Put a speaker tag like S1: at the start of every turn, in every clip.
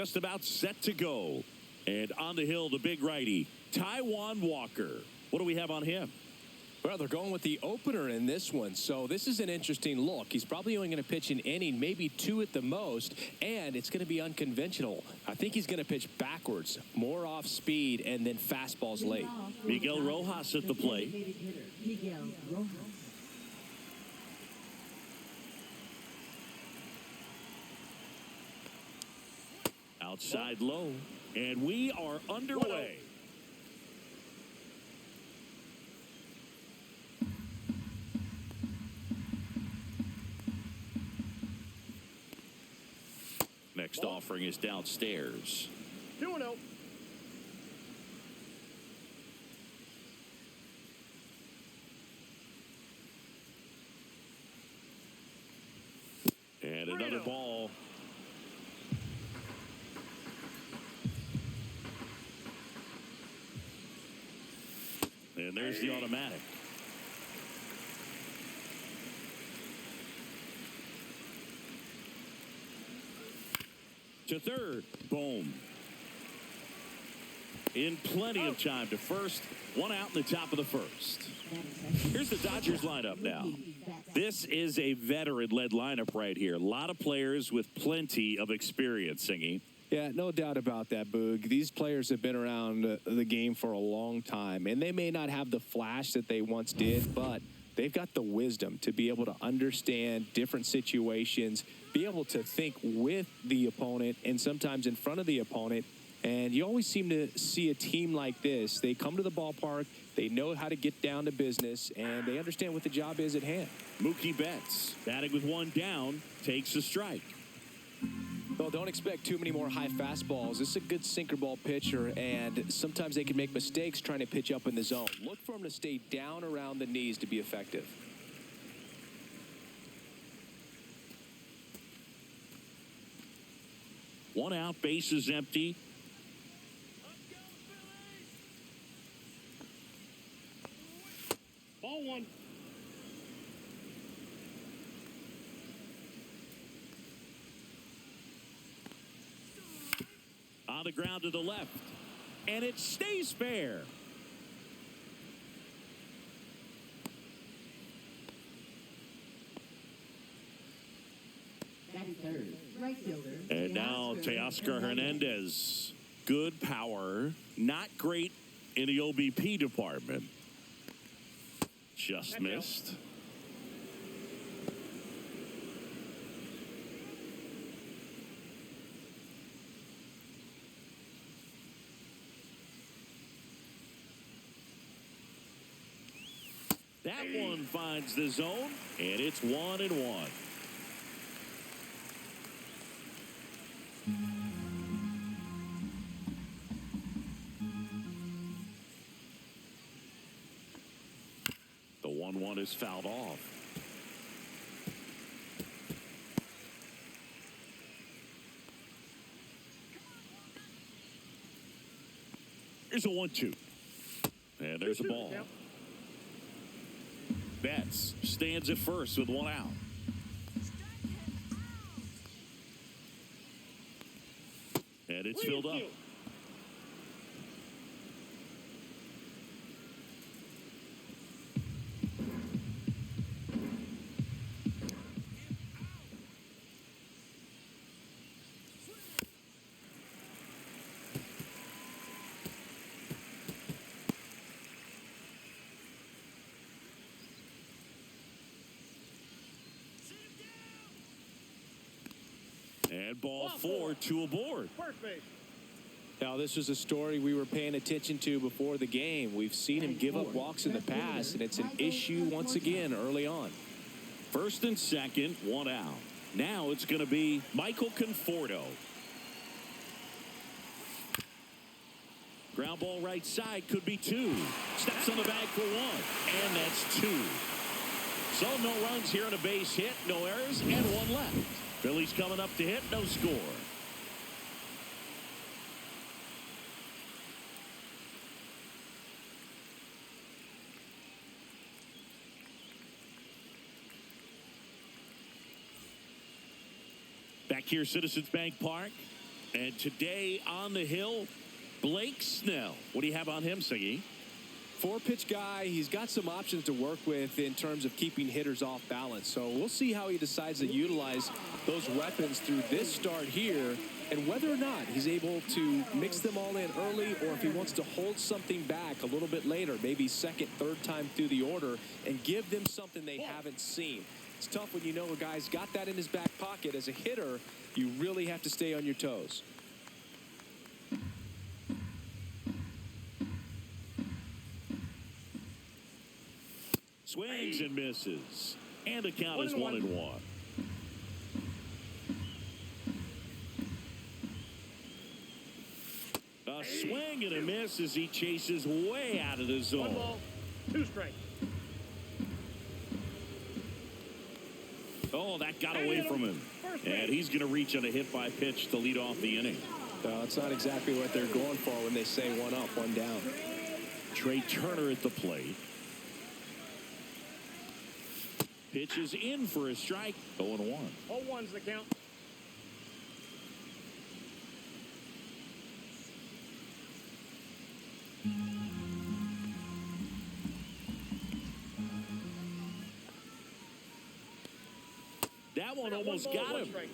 S1: just about set to go. And on the hill, the big righty, Taijuan Walker. What do we have on him?
S2: Well, they're going with the opener in this one, so this is an interesting look. He's probably only going to pitch an inning, maybe two at the most, and it's going to be unconventional. I think he's going to pitch backwards, more off speed, and then fastballs late.
S1: Miguel Rojas at the plate.
S3: Miguel Rojas.
S1: Outside low, and we are underway. Next offering is downstairs.
S4: 2-0.
S1: And another ball. And there's the automatic. To third. Boom. In plenty of time to first. One out in the top of the first. Here's the Dodgers lineup now. This is a veteran-led lineup right here. A lot of players with plenty of experience, Singy.
S2: Yeah, no doubt about that, Boog. These players have been around the game for a long time, and they may not have the flash that they once did, but they've got the wisdom to be able to understand different situations, be able to think with the opponent and sometimes in front of the opponent. And you always seem to see a team like this. They come to the ballpark, they know how to get down to business, and they understand what the job is at hand.
S1: Mookie Betts, batting with one down, takes a strike.
S2: Well, don't expect too many more high fastballs. This is a good sinker ball pitcher, and sometimes they can make mistakes trying to pitch up in the zone. Look for him to stay down around the knees to be effective.
S1: One out, base is empty.
S4: Ball one.
S1: On the ground to the left. And it stays fair.
S3: Batting third. Right fielder.
S1: And now Teoscar Hernandez. Good power. Not great in the OBP department. Just missed. That one finds the zone, and it's 1-1. The 1-1 is fouled off. Here's a 1-2. And there's a ball. Betts stands at first with one out. And it's filled up. And ball four, two aboard.
S4: First base.
S2: Now, this was a story we were paying attention to before the game. We've seen him give up walks in the past, and it's an issue once again early on.
S1: First and second, one out. Now it's going to be Michael Conforto. Ground ball right side, could be two. Steps on the bag for one, and that's two. So no runs here on a base hit, no errors, and one left. Phillies coming up to hit, no score. Back here, Citizens Bank Park. And today on the hill, Blake Snell. What do you have on him, Siggy?
S2: 4-pitch guy. He's got some options to work with in terms of keeping hitters off balance. So we'll see how he decides to utilize those weapons through this start here, and whether or not he's able to mix them all in early, or if he wants to hold something back a little bit later, maybe second, third time through the order, and give them something they haven't seen. It's tough when you know a guy's got that in his back pocket. As a hitter, you really have to stay on your toes.
S1: Swings and misses. And the count is 1-1. A swing and a miss as he chases way out of the zone.
S4: 1 ball, 2 strikes.
S1: Oh, that got away from him. And he's going to reach on a hit by pitch to lead off the inning.
S2: It's not exactly what they're going for when they say 1 up, 1 down.
S1: Trey Turner at the plate. Pitches in for a strike. 0-1.
S4: All one's the count.
S1: That one almost got him.
S4: Strike.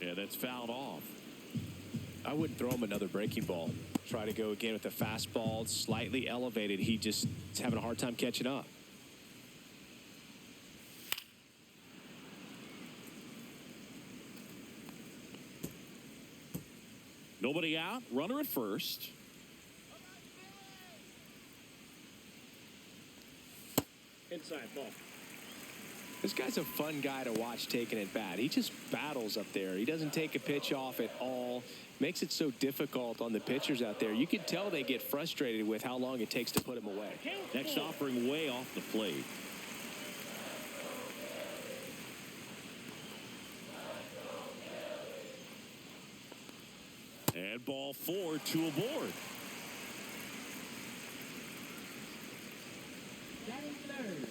S1: Yeah, that's fouled off.
S2: I wouldn't throw him another breaking ball. Try to go again with the fastball, slightly elevated. He just is having a hard time catching up.
S1: Nobody out. Runner at first.
S4: Inside ball.
S2: This guy's a fun guy to watch taking at bat. He just battles up there. He doesn't take a pitch off at all. Makes it so difficult on the pitchers out there. You can tell they get frustrated with how long it takes to put him away.
S1: Next offering way off the plate. And ball 4, 2 aboard.
S3: Batting third.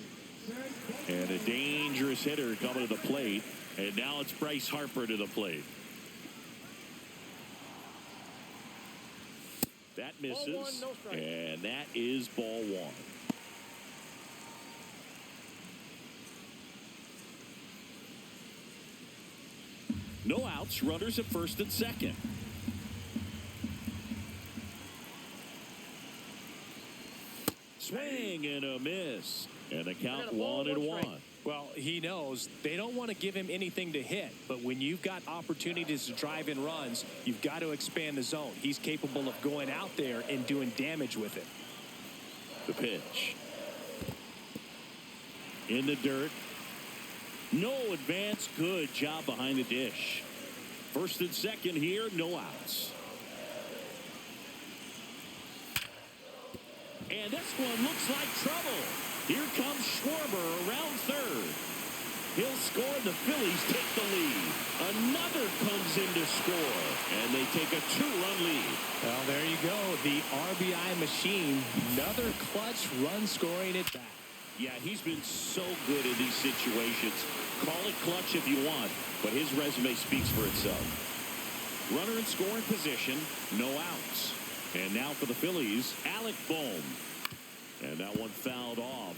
S1: And a dangerous hitter coming to the plate. And now it's Bryce Harper to the plate. That misses.
S4: Ball 1, no strike.
S1: And that is ball 1. No outs. Runners at first and second. Swing and a miss. And the count 1-1.
S2: Well, he knows they don't want to give him anything to hit, but when you've got opportunities to drive in runs, you've got to expand the zone. He's capable of going out there and doing damage with it.
S1: The pitch. In the dirt. No advance. Good job behind the dish. First and second here, no outs. And this one looks like trouble. Here comes Schwarber around third. He'll score. The Phillies take the lead. Another comes in to score, and they take a 2-run lead.
S2: Well, there you go. The RBI machine. Another clutch run scoring at bat.
S1: Yeah, he's been so good in these situations. Call it clutch if you want, but his resume speaks for itself. Runner in scoring position, no outs. And now for the Phillies, Alec Bohm. And that one fouled off.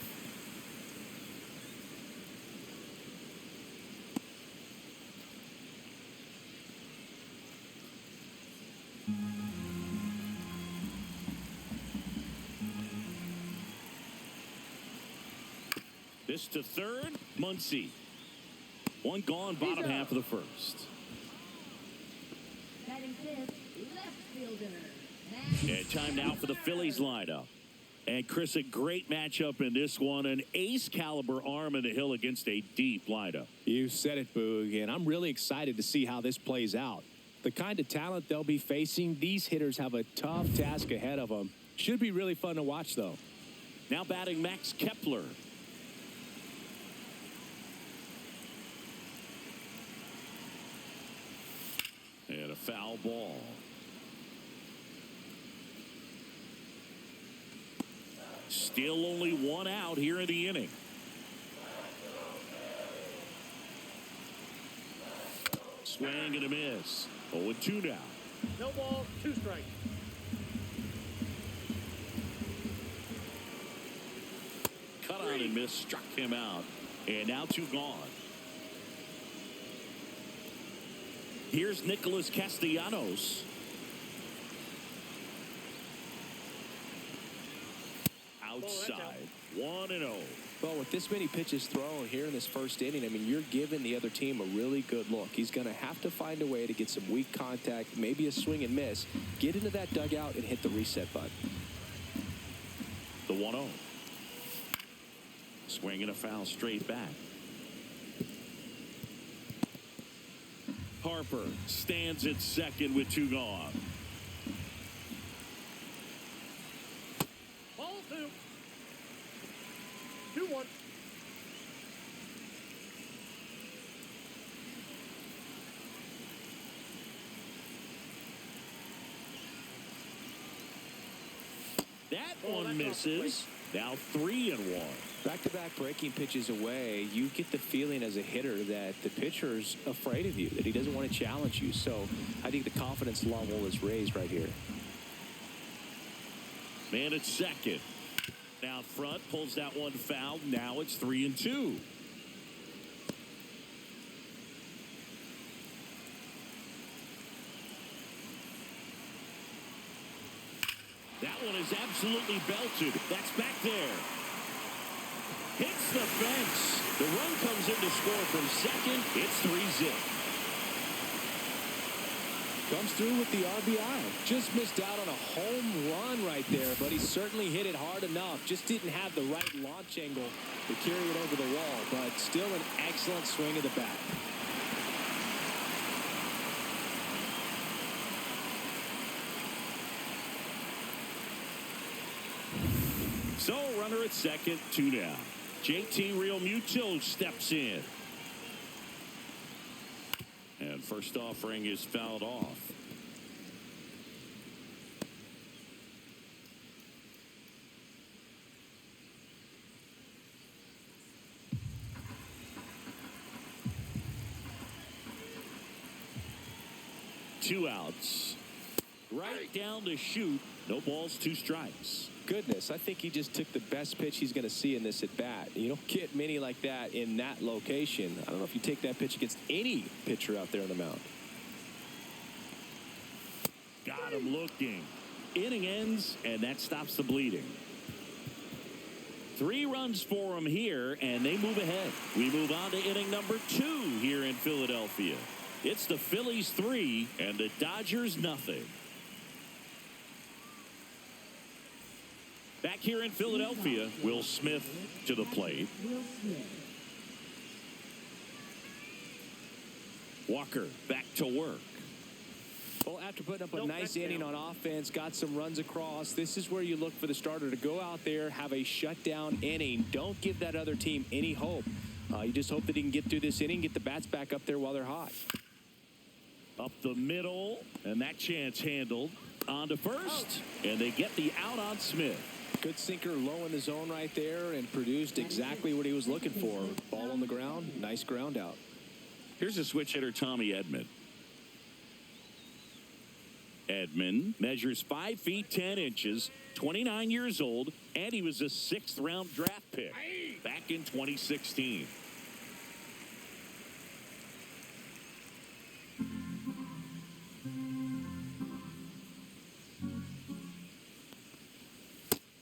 S1: This to third, Muncy. One gone, bottom half of the first.
S3: Batting fifth, left fielder.
S1: And time now for the Phillies lineup. And Chris, a great matchup in this one. An ace caliber arm in the hill against a deep lineup.
S2: You said it, Boog, and I'm really excited to see how this plays out. The kind of talent they'll be facing, these hitters have a tough task ahead of them. Should be really fun to watch, though.
S1: Now batting Max Kepler. And a foul ball. Still only one out here in the inning. Swing and a miss. 0-2 now.
S4: No balls, 2 strikes.
S1: Cut on and miss, struck him out. And now 2 gone. Here's Nicholas Castellanos. Outside. 1-0.
S2: Well, with this many pitches thrown here in this first inning, I mean, you're giving the other team a really good look. He's going to have to find a way to get some weak contact, maybe a swing and miss, get into that dugout and hit the reset button.
S1: The 1-0. Swing and a foul straight back. Harper stands at second with 2 gone.
S4: Ball 2. 2-1.
S1: That one misses. Now 3-1.
S2: Back-to-back breaking pitches away, you get the feeling as a hitter that the pitcher's afraid of you, that he doesn't want to challenge you. So I think the confidence level is raised right here.
S1: Man at second. Now front, pulls that one foul. Now it's 3-2. That one is absolutely belted. That's back there. Hits the fence. The run comes in to score from second. It's 3-0.
S2: Comes through with the RBI. Just missed out on a home run right there, but he certainly hit it hard enough. Just didn't have the right launch angle to carry it over the wall, but still an excellent swing of the bat.
S1: So runner at second, 2 down. JT Realmuto steps in. And first offering is fouled off. Two outs. Right down to shoot. No balls, 2 strikes.
S2: Goodness, I think he just took the best pitch he's going to see in this at bat. You don't get many like that in that location. I don't know if you take that pitch against any pitcher out there on the mound.
S1: Got him looking. Inning ends, and that stops the bleeding. 3 runs for him here, and they move ahead. We move on to inning number 2 here in Philadelphia. It's the Phillies 3 and the Dodgers nothing. Back here in Philadelphia, Will Smith to the plate. Walker back to work.
S2: Well, after putting up a nice inning on offense, got some runs across, this is where you look for the starter to go out there, have a shutdown inning. Don't give that other team any hope. You just hope that he can get through this inning, get the bats back up there while they're hot.
S1: Up the middle, and that chance handled. On to first, and they get the out on Smith.
S2: Good sinker low in the zone right there and produced exactly what he was looking for. Ball on the ground, nice ground out.
S1: Here's a switch hitter, Tommy Edman. Edman measures 5 feet 10 inches, 29 years old, and he was a 6th round draft pick back in 2016.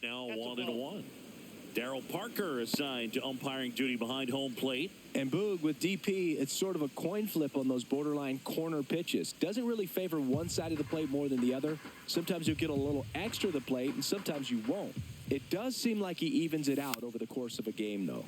S1: Now 1-1. Darryl Parker assigned to umpiring duty behind home plate.
S2: And Boog, with DP, it's sort of a coin flip on those borderline corner pitches. Doesn't really favor one side of the plate more than the other. Sometimes you'll get a little extra the plate, and sometimes you won't. It does seem like he evens it out over the course of a game, though.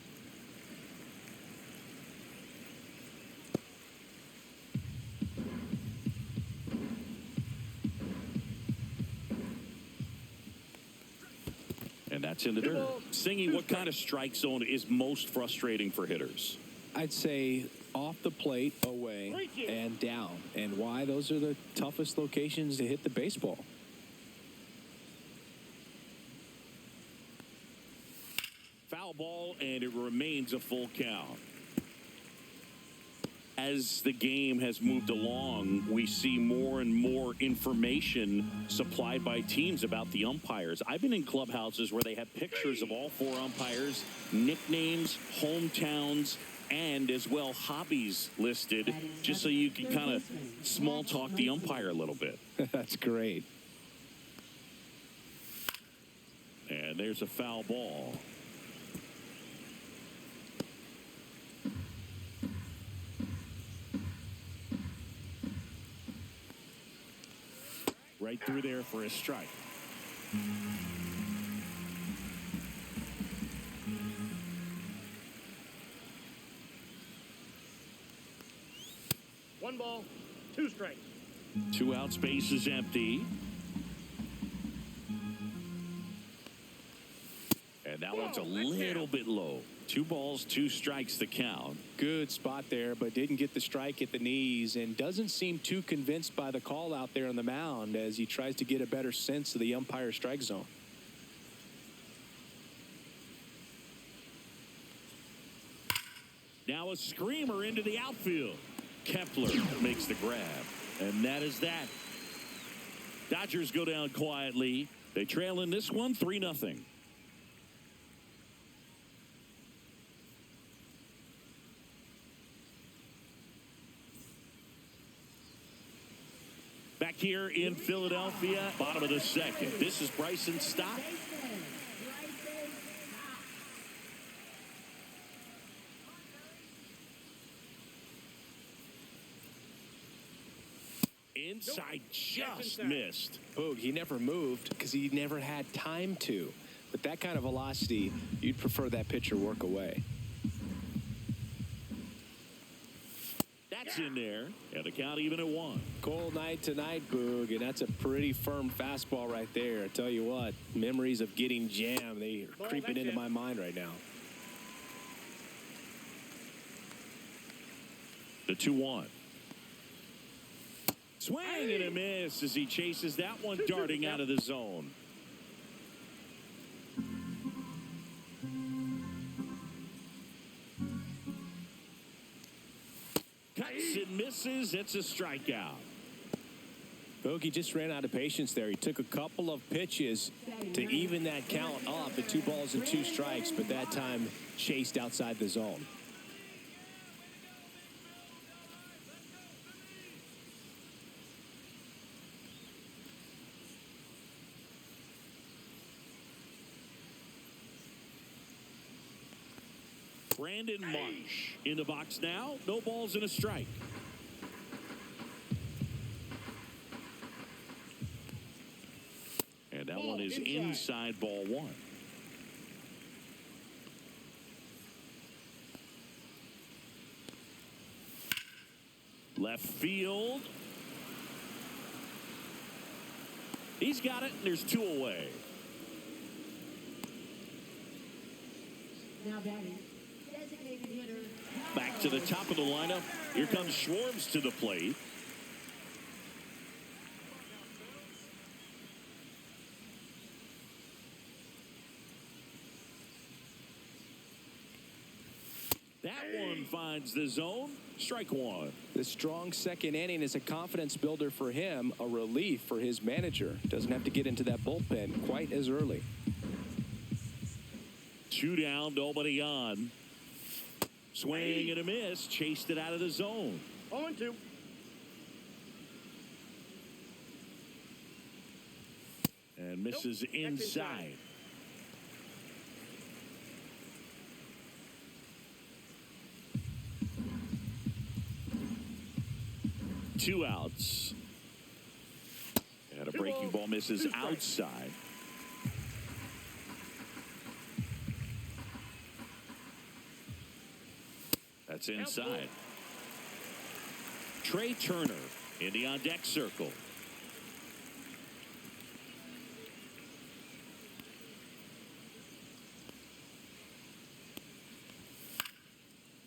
S1: And that's in the dirt. Singy, what kind of strike zone is most frustrating for hitters?
S2: I'd say off the plate, away, and down. And why? Those are the toughest locations to hit the baseball.
S1: ball, and it remains a full count. As the game has moved along, we see more and more information supplied by teams about the umpires. I've been in clubhouses where they have pictures of all 4 umpires, nicknames, hometowns, and as well hobbies listed, just so you can kind of small talk the umpire a little bit.
S2: That's great.
S1: And there's a foul ball. Right through there for a strike.
S4: One ball, 2 strikes.
S1: 2 outs, base is empty. And that one's a little bit low. 2 balls, 2 strikes the count.
S2: Good spot there, but didn't get the strike at the knees and doesn't seem too convinced by the call out there on the mound as he tries to get a better sense of the umpire's strike zone.
S1: Now a screamer into the outfield. Kepler makes the grab. And that is that. Dodgers go down quietly. They trail in this one 3-0. Back here in Philadelphia, bottom of the 2nd. This is Bryson Stott. Inside, just missed.
S2: Boog, he never moved because he never had time to. With that kind of velocity, you'd prefer that pitcher work away.
S1: That's in there, and the count even at 1.
S2: Cold night tonight, Boog, and that's a pretty firm fastball right there. I tell you what, memories of getting jammed, they are creeping into my mind right now.
S1: The 2-1. Swing and a miss as he chases that one darting out of the zone. Cuts and misses. It's a strikeout.
S2: Bogey just ran out of patience there. He took a couple of pitches to even that count up at 2 balls and 2 strikes, but that time chased outside the zone.
S1: Brandon Marsh in the box now. No balls and a strike. And that one is inside ball 1. Left field. He's got it, and there's 2 away.
S3: Now batting, designated hitter.
S1: Back to the top of the lineup. Here comes Schwartz to the plate. That one finds the zone. Strike 1.
S2: The strong 2nd inning is a confidence builder for him, a relief for his manager. Doesn't have to get into that bullpen quite as early.
S1: 2 down, nobody on. Swing and a miss. Chased it out of the zone.
S4: 0-2.
S1: And misses inside. Two outs. And a breaking ball misses outside. That's inside. Trey Turner in the on-deck circle.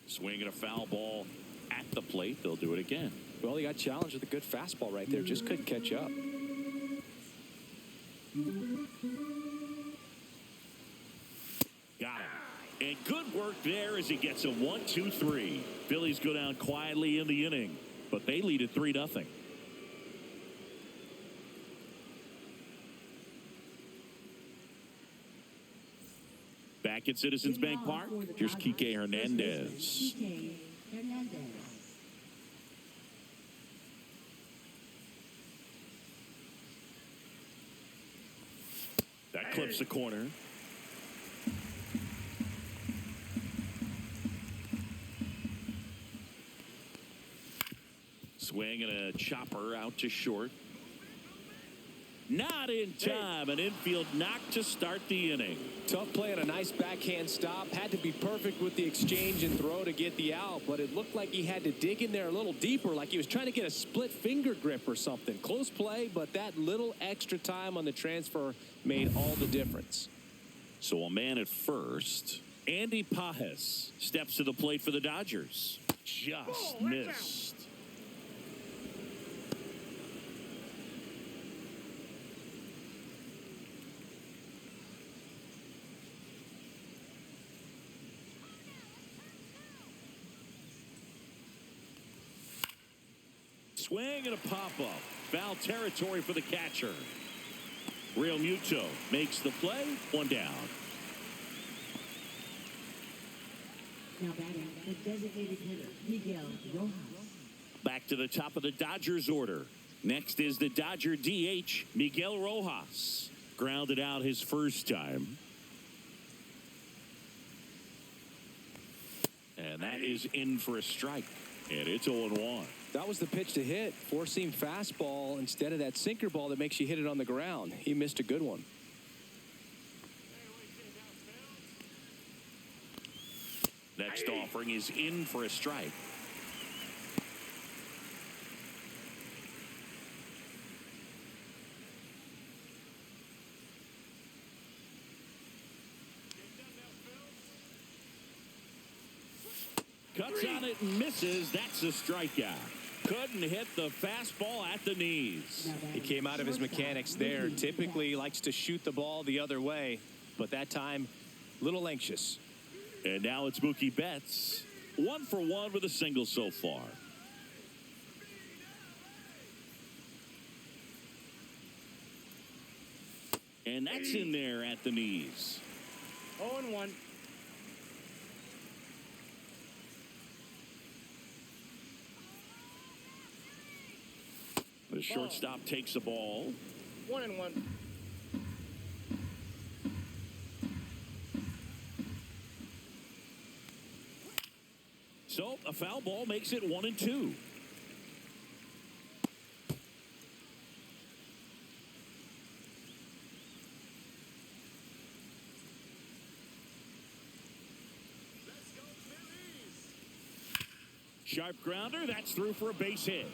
S1: Swinging a foul ball at the plate. They'll do it again.
S2: Well, he got challenged with a good fastball right there. Just couldn't catch up.
S1: Got it. work there as he gets a 1-2-3. Phillies go down quietly in the inning, but they lead at 3-0. Back at Citizens Bank Park, here's Kike Hernandez. That clips the corner. Swing and a chopper out to short. Not in time. An infield knock to start the inning.
S2: Tough play and a nice backhand stop. Had to be perfect with the exchange and throw to get the out, but it looked like he had to dig in there a little deeper, like he was trying to get a split finger grip or something. Close play, but that little extra time on the transfer made all the difference.
S1: So a man at first. Andy Pajes steps to the plate for the Dodgers. Just missed. Swing and a pop-up. Foul territory for the catcher. Real Muto makes the play. One down.
S3: Now batting, the designated hitter, Miguel Rojas.
S1: Back to the top of the Dodgers order. Next is the Dodger DH, Miguel Rojas. Grounded out his first time. And that is in for a strike. And it's 0-1.
S2: That was the pitch to hit. Four-seam fastball instead of that sinker ball that makes you hit it on the ground. He missed a good one.
S1: Next offering is in for a strike. Cuts on it and misses. That's a strikeout. Couldn't hit the fastball at the knees.
S2: He came out of his mechanics there. Typically likes to shoot the ball the other way, but that time, a little anxious.
S1: And now it's Mookie Betts. 1 for 1 with a single so far. And that's in there at the knees.
S4: 0-1.
S1: The shortstop takes the ball.
S4: 1-1.
S1: So a foul ball makes it 1-2. Sharp grounder. That's through for a base hit.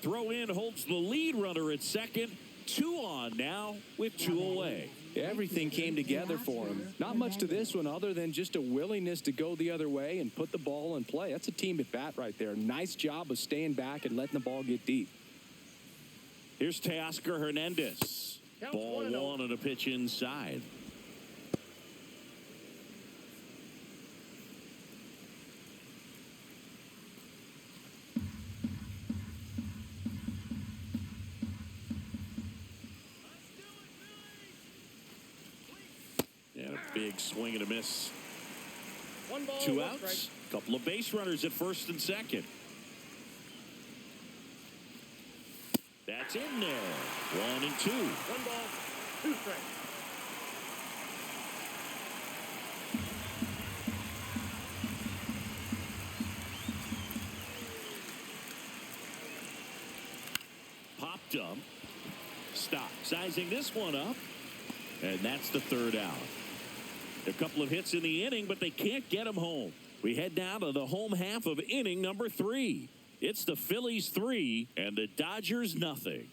S1: Throw in holds the lead runner at second. 2 on now with 2 away.
S2: Everything came together for him. Not much to this one other than just a willingness to go the other way and put the ball in play. That's a team at bat right there. Nice job of staying back and letting the ball get deep.
S1: Here's Teoscar Hernandez. Ball 1 and a pitch inside. Big swing and a miss.
S4: 1 ball,
S1: 2
S4: 1
S1: outs.
S4: strike.
S1: Couple of base runners at first and second. That's in there. 1-2.
S4: 1 ball, 2 strikes.
S1: Popped up. Stop. Sizing this one up. And that's the 3rd out. A couple of hits in the inning, but they can't get him home. We head now to the home half of inning number 3. It's the Phillies 3 and the Dodgers nothing.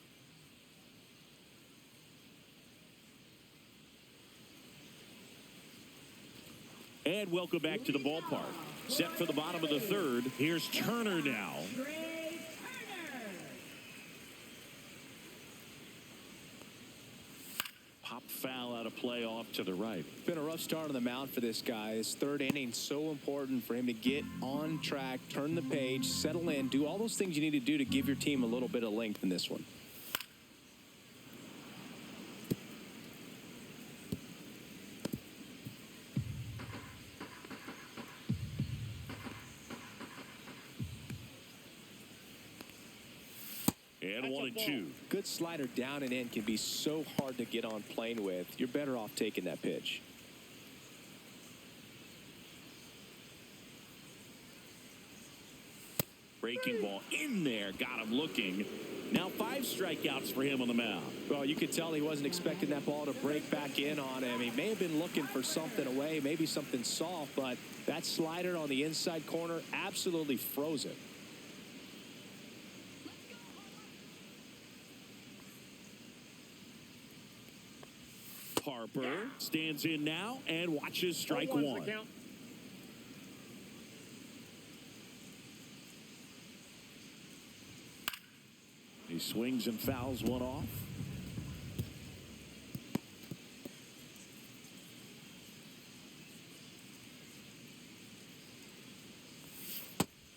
S1: And welcome back to the ballpark. Set for the bottom of the 3rd. Here's Turner now. Pop foul out to play off to the right.
S2: Been a rough start on the mound for this guy. His third inning, so important for him to get on track, turn the page, settle in, do all those things you need to do to give your team a little bit of length in this one.
S1: And
S4: That's
S1: 1
S4: a
S1: and
S4: ball.
S1: 2.
S2: Good slider down and in can be so hard to get on plane with. You're better off taking that pitch.
S1: Breaking ball in there. Got him looking. Now 5 strikeouts for him on the mound.
S2: Well, you could tell he wasn't expecting that ball to break back in on him. He may have been looking for something away, maybe something soft, but that slider on the inside corner absolutely froze it.
S1: Harper stands in now and watches strike
S4: 0-1's the
S1: one.
S4: count.
S1: He swings and fouls one off.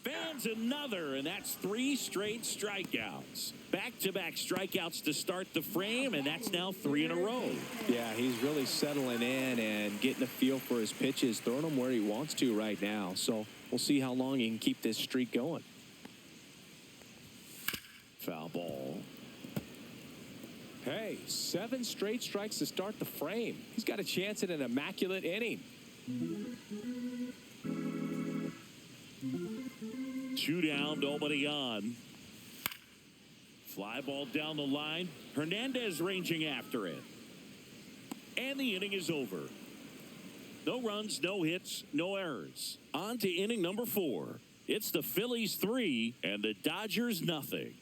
S1: Fans another, and that's 3 straight strikeouts. Back-to-back strikeouts to start the frame, and that's now 3 in a row.
S2: Yeah, he's really settling in and getting a feel for his pitches, throwing them where he wants to right now. So we'll see how long he can keep this streak going.
S1: Foul ball.
S2: Hey, 7 straight strikes to start the frame. He's got a chance at an immaculate inning.
S1: 2 down, nobody on. Fly ball down the line. Hernandez ranging after it. And the inning is over. No runs, no hits, no errors. On to inning number 4. It's the Phillies 3 and the Dodgers nothing.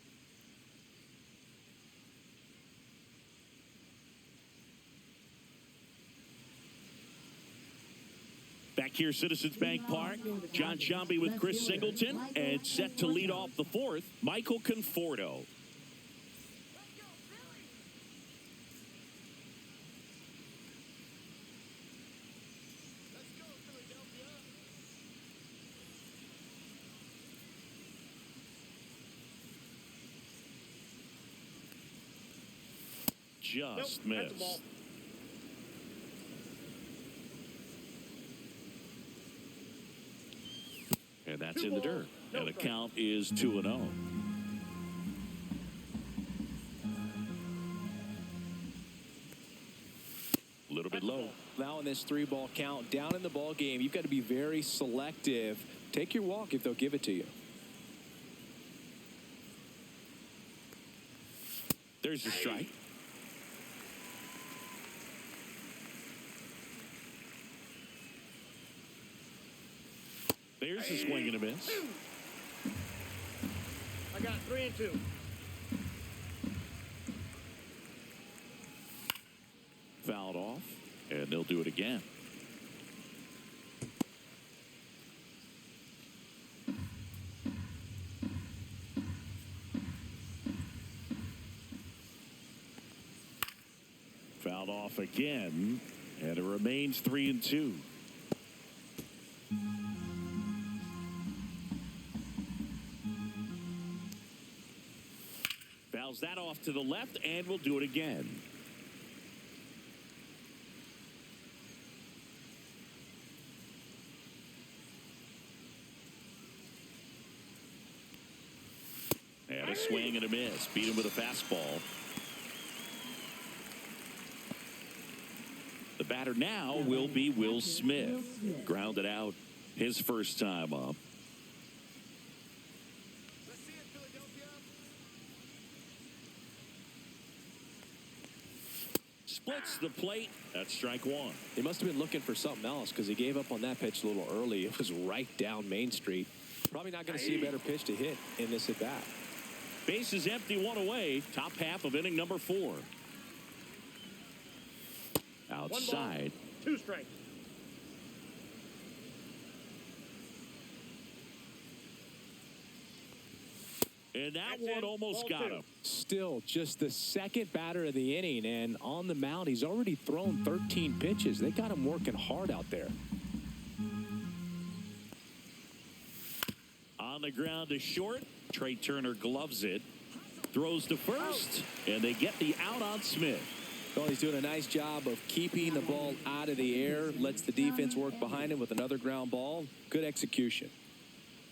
S1: Back here, Citizens Bank Park. John Sciambi with Chris Singleton. And set to lead off the 4th, Michael Conforto. Just
S4: Nope, that's a ball.
S1: missed. And that's in the dirt. And the count is 2-0. A little bit low.
S2: Now in this 3-ball count, down in the ball game, you've got to be very selective. Take your walk if they'll give it to you.
S1: There's a strike. There's a swing and a miss.
S4: I got 3 and 2.
S1: Fouled off, and they'll do it again. Fouled off again, and it remains 3 and 2. Fouls that off to the left, and we'll do it again. And a swing and a miss. Beat him with a fastball. The batter now will be Will Smith. Grounded out his first time up. Splits the plate. That's strike 1.
S2: He must have been looking for something else because he gave up on that pitch a little early. It was right down Main Street. Probably not going to see a better pitch to hit in this at bat.
S1: Base is empty, 1 away. Top half of inning number 4. Outside.
S4: 1 ball, 2 strikes.
S1: And that
S4: That's
S1: one
S4: in.
S1: almost
S4: Ball
S1: got
S4: two.
S1: him.
S2: Still just the second batter of the inning, and on the mound, he's already thrown 13 pitches. They got him working hard out there.
S1: On the ground to short. Trey Turner gloves it. Throws to first. And they get the out on Smith.
S2: Well, he's doing a nice job of keeping the ball out of the air. Lets the defense work behind him with another ground ball. Good execution.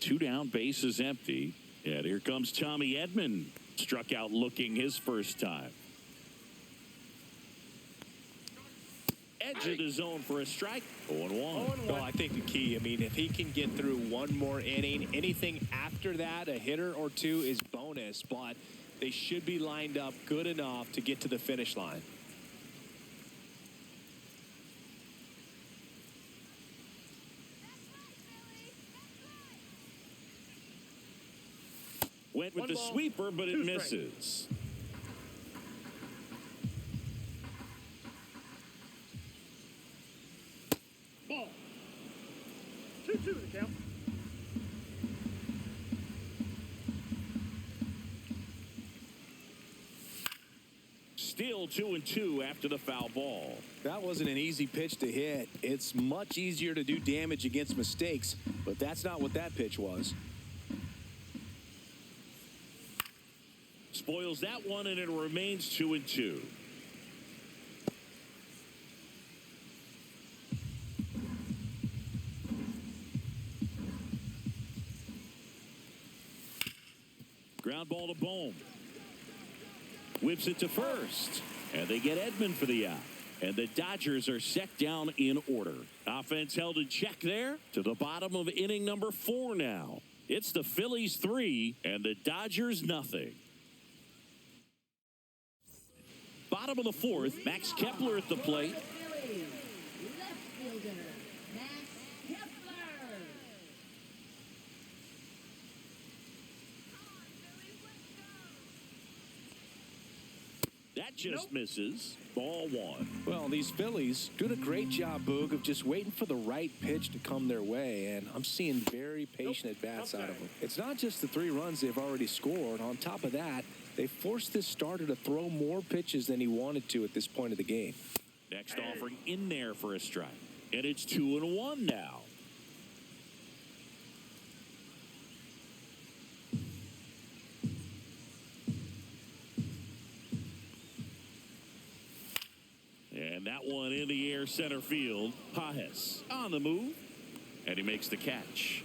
S1: 2 down, bases empty. And here comes Tommy Edman. Struck out looking his first time. Edge of the zone for a strike. 0-1.
S2: Well, I think the key, I mean, if he can get through one more inning, anything after that, a hitter or two is bonus, but they should be lined up good enough to get to the finish line.
S1: Went with
S4: One
S1: the
S4: ball,
S1: sweeper, but it
S4: 2 strikes.
S1: misses.
S4: Ball. 2-2 the count.
S1: Still 2-2 after the foul ball.
S2: That wasn't an easy pitch to hit. It's much easier to do damage against mistakes, but that's not what that pitch was.
S1: Spoils that one, and it remains 2-2. Ground ball to Bohm. Whips it to first. And they get Edman for the out. And the Dodgers are set down in order. Offense held in check there to the bottom of inning number 4 now. It's the Phillies 3 and the Dodgers nothing. Bottom of the 4th, Max Kepler at the plate.
S3: Phillies, left fielder, Max Kepler.
S1: That just misses. Ball 1.
S2: Well, these Phillies doing a great job, Boog, of just waiting for the right pitch to come their way, and I'm seeing very patient at-bats out of them. It's not just the 3 runs they've already scored. On top of that, they forced this starter to throw more pitches than he wanted to at this point of the game.
S1: Next offering in there for a strike. And it's 2-1 now. And that one in the air center field. Pajes on the move. And he makes the catch.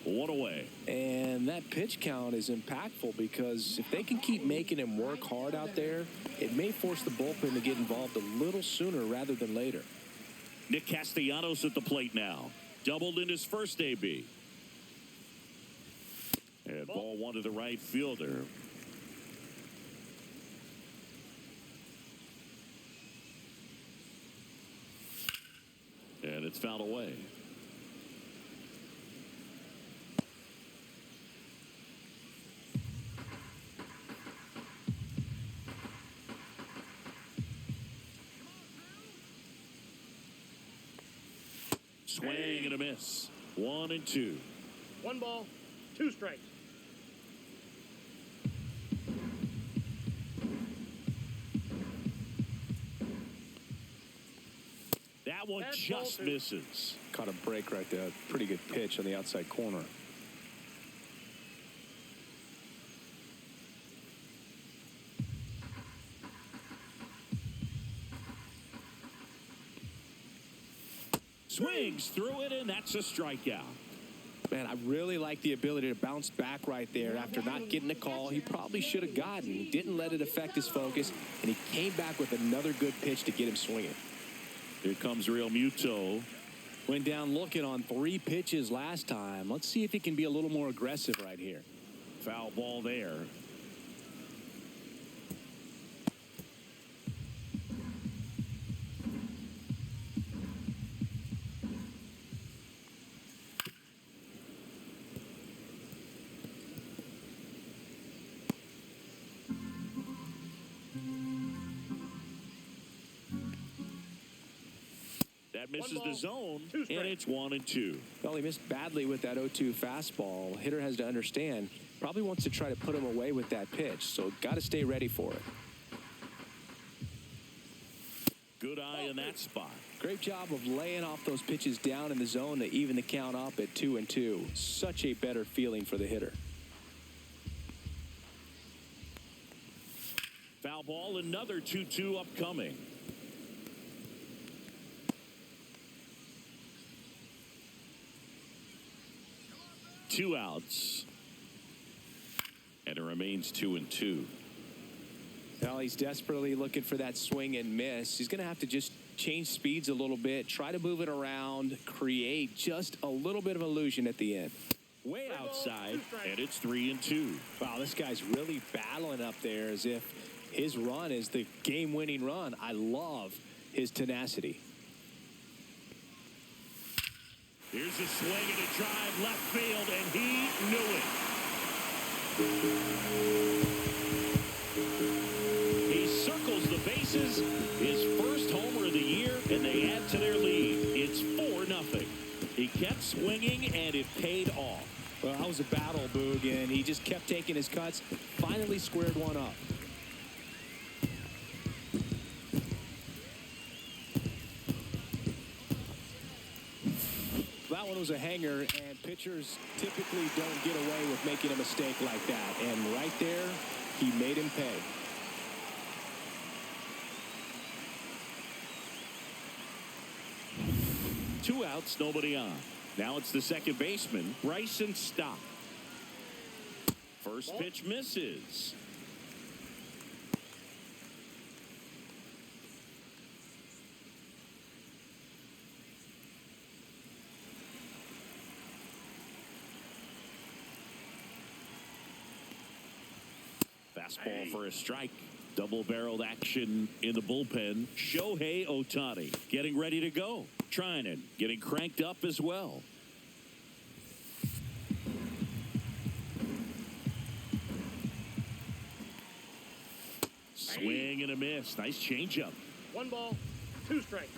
S1: 1 away.
S2: And that pitch count is impactful because if they can keep making him work hard out there, it may force the bullpen to get involved a little sooner rather than later.
S1: Nick Castellanos at the plate now. Doubled in his first AB. And ball 1 to the right fielder. And it's fouled away. Swing and a miss. 1-2.
S4: 1 ball, 2 strikes.
S1: That one
S4: That's
S1: just
S4: ball 2.
S1: misses.
S2: Caught a break right there. Pretty good pitch on the outside corner.
S1: Swings through it, and that's a strikeout.
S2: Man, I really like the ability to bounce back right there after not getting a call he probably should have gotten. He didn't let it affect his focus, and he came back with another good pitch to get him swinging.
S1: Here comes Real Muto.
S2: Went down looking on 3 pitches last time. Let's see if he can be a little more aggressive right here.
S1: Foul ball there. That misses
S4: ball,
S1: the zone,
S4: 2 strikes.
S1: and it's 1-2.
S2: Well, he missed badly with that 0-2 fastball. Hitter has to understand, probably wants to try to put him away with that pitch, so got to stay ready for it.
S1: Good eye in that spot.
S2: Great job of laying off those pitches down in the zone to even the count up at 2-2. Such a better feeling for the hitter.
S1: Foul ball, another 2-2 upcoming. Two outs. And it remains 2-2.
S2: Well, he's desperately looking for that swing and miss. He's going to have to just change speeds a little bit, try to move it around, create just a little bit of illusion at the end.
S1: Way outside, and it's 3-2.
S2: Wow, this guy's really battling up there as if his run is the game-winning run. I love his tenacity.
S1: Here's a swing and a drive left field, and he knew it. He circles the bases, his first homer of the year, and they add to their lead. It's 4-0. He kept swinging, and it paid off.
S2: Well, that was a battle, Boog, and he just kept taking his cuts, finally squared one up. That one was a hanger, and pitchers typically don't get away with making a mistake like that. And right there, he made him pay.
S1: Two outs, nobody on. Now it's the second baseman, Bryson Stott. First pitch misses. Fastball for a strike. Double-barreled action in the bullpen. Shohei Ohtani getting ready to go. Trinan getting cranked up as well. Swing and a miss. Nice changeup.
S4: 1 ball, 2 strikes.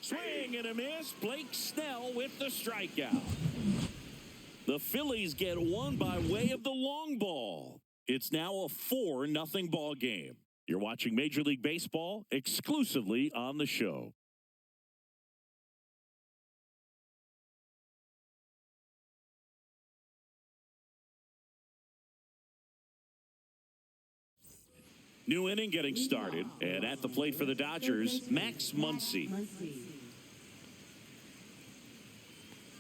S1: Swing and a miss. Blake Snell with the strikeout. The Phillies get one by way of the long ball. It's now a 4-0 ball game. You're watching Major League Baseball exclusively on the show. New inning getting started, and at the plate for the Dodgers, Max Muncy.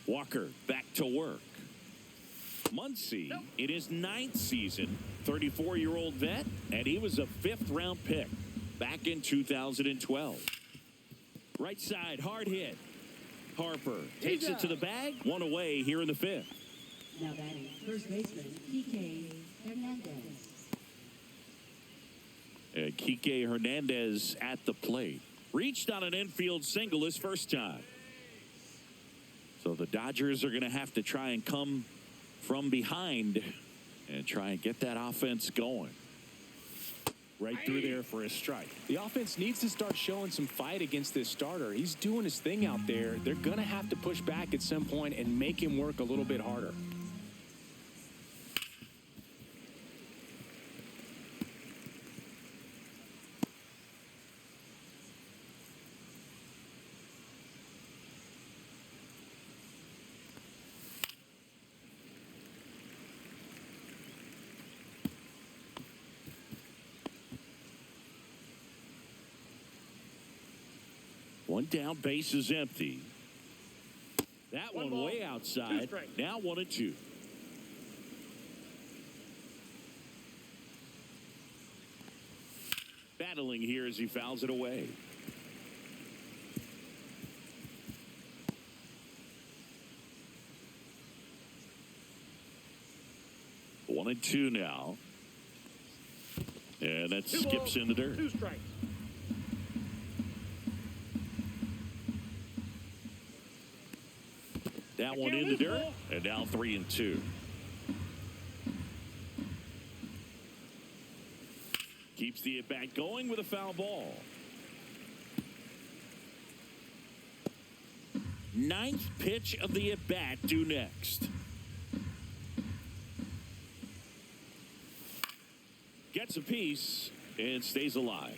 S1: Walker back to work. Muncy in his 9th season, 34-year-old vet, and he was a 5th-round pick back in 2012. Right side, hard hit. Harper takes it to the bag, one away here in the 5th.
S3: Now batting first baseman, Kike Hernandez.
S1: And Kike Hernandez at the plate. Reached on an infield single his first time. So the Dodgers are going to have to try and come from behind and try and get that offense going. Right through there for a strike.
S2: The offense needs to start showing some fight against this starter. He's doing his thing out there. They're going to have to push back at some point and make him work a little bit harder.
S1: One down, base is empty. That one
S4: ball,
S1: way
S4: 2
S1: outside.
S4: strikes.
S1: Now 1-2. Battling here as he fouls it away. One and two now. And that
S4: 2
S1: skips
S4: balls,
S1: in the dirt.
S4: 2 strikes.
S1: That one in the dirt, and now 3-2. Keeps Keeps the at-bat going with a foul ball. Ninth pitch of the at-bat due next. Gets a piece and stays alive.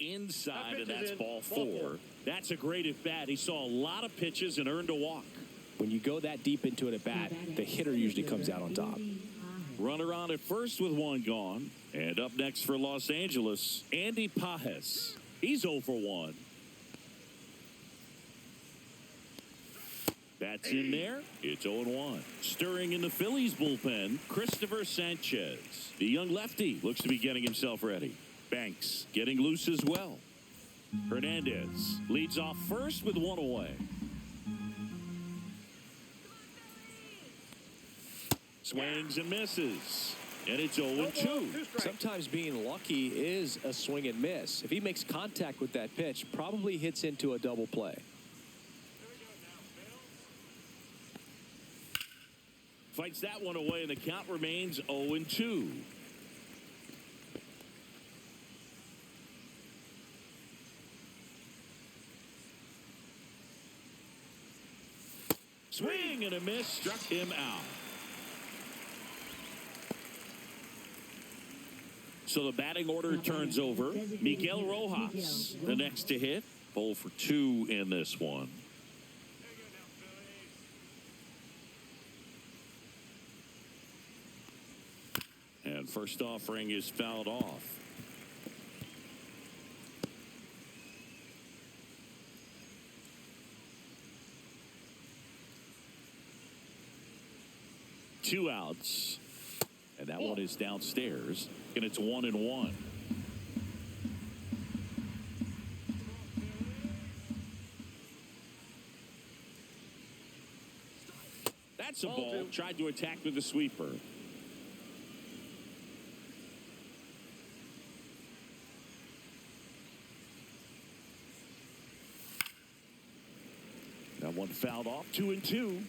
S1: Inside, and that's ball four. That's a great at-bat. He saw a lot of pitches and earned a walk.
S2: When you go that deep into an at-bat, the hitter usually comes out on top.
S1: Runner on at first with one gone. And up next for Los Angeles, Andy Pages. He's 0 for 1. That's in there. It's 0-1. Stirring in the Phillies bullpen, Christopher Sanchez. The young lefty looks to be getting himself ready. Banks getting loose as well. Hernandez leads off first with one away. Swings and misses. And it's 0-2.
S2: Sometimes being lucky is a swing and miss. If he makes contact with that pitch, probably hits into a double play.
S1: Fights that one away, and the count remains 0-2. Swing and a miss, struck him out. So the batting order turns over. Miguel Rojas, the next to hit. 0 for 2 in this one. And first offering is fouled off. Two outs. And that one is downstairs. And it's 1-1. That's a ball. Tried to attack with the sweeper. That one fouled off. 2-2.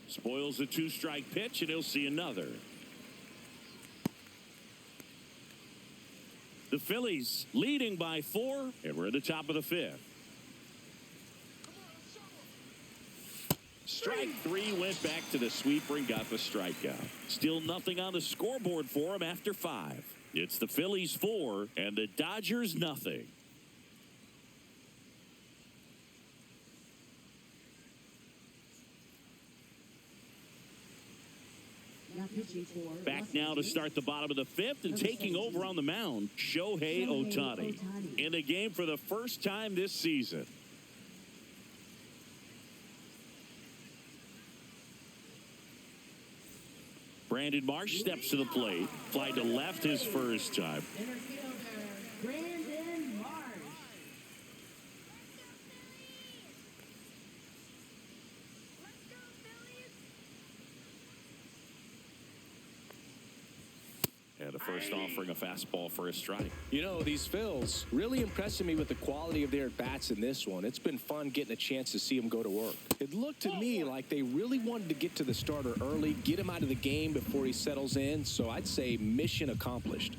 S1: Spoils a two-strike pitch, and he'll see another. The Phillies leading by 4, and we're at the top of the 5th. Strike 3 went back to the sweeper and got the strikeout. Still nothing on the scoreboard for him after 5. It's the Phillies 4 and the Dodgers nothing. Back now to start the bottom of the 5th, and taking over on the mound, Shohei Ohtani. In the game for the first time this season. Brandon Marsh steps to the plate. Fly to left his first time.
S3: Brandon Marsh.
S1: And a first offering, a fastball for a strike.
S2: You know, these Phils really impressing me with the quality of their bats in this one. It's been fun getting a chance to see them go to work. It looked to me like they really wanted to get to the starter early, get him out of the game before he settles in. So I'd say mission accomplished.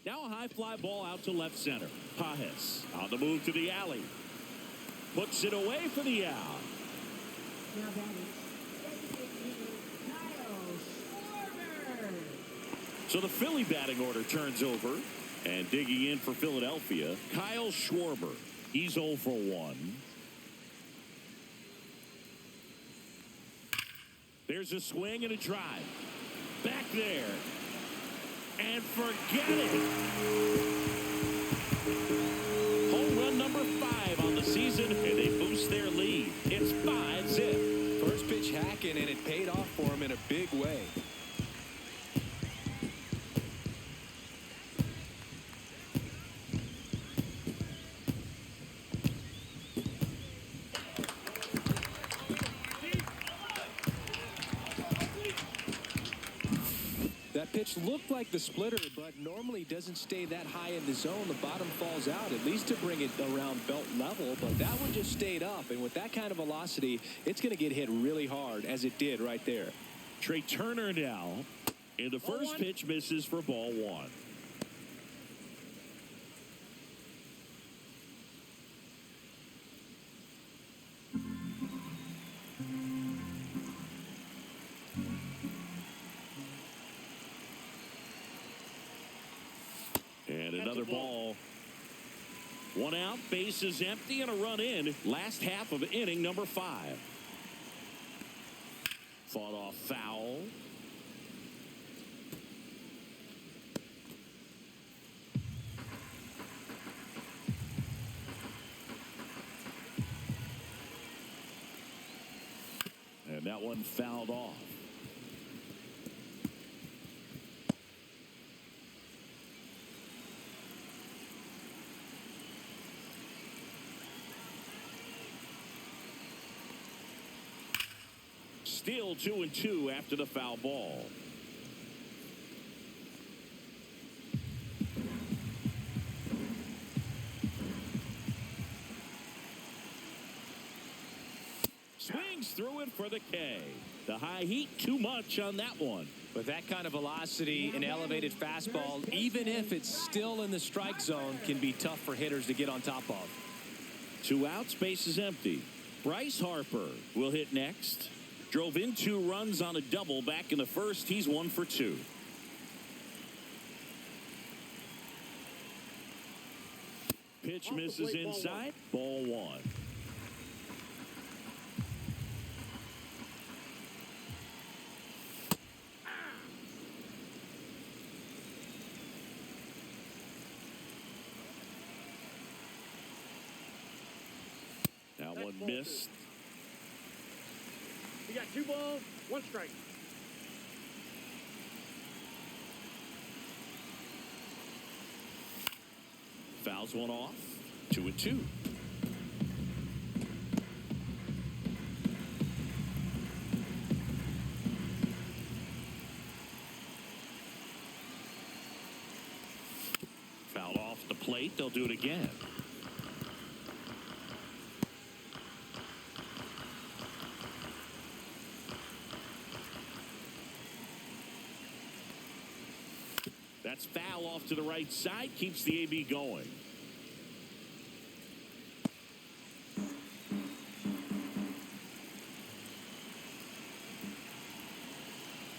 S1: Now a high fly ball out to left center. Pages on the move to the alley. Puts it away for the out.
S3: Now batting.
S1: So the Philly batting order turns over, and digging in for Philadelphia, Kyle Schwarber. He's 0 for 1. There's a swing and a drive. Back there. And forget it. Home run number 5 on the season, and they boost their lead. It's 5-zip.
S2: First pitch hacking, and it paid off for him in a big way. pitch looked like the splitter, but normally doesn't stay that high in the zone. The bottom falls out, at least to bring it around belt level, but that one just stayed up. And with that kind of velocity, it's going to get hit really hard, as it did right there.
S1: Trey Turner now, and the first pitch misses for ball one. And another ball. One out, bases empty, and a run in. Last half of inning number 5. Fought off foul. And that one fouled off. Still 2-2 after the foul ball. Swings through it for the K. The high heat, too much on that one.
S2: With that kind of velocity, an elevated fastball, even if it's still in the strike zone, can be tough for hitters to get on top of.
S1: 2 outs, base is empty. Bryce Harper will hit next. Drove in 2 runs on a double back in the first. He's 1 for 2. Pitch misses inside. Ball 1. That one missed.
S4: You got 2 balls, 1 strike.
S1: Fouls one off. 2-2. Fouled off the plate. They'll do it again. That's foul off to the right side. Keeps the AB going.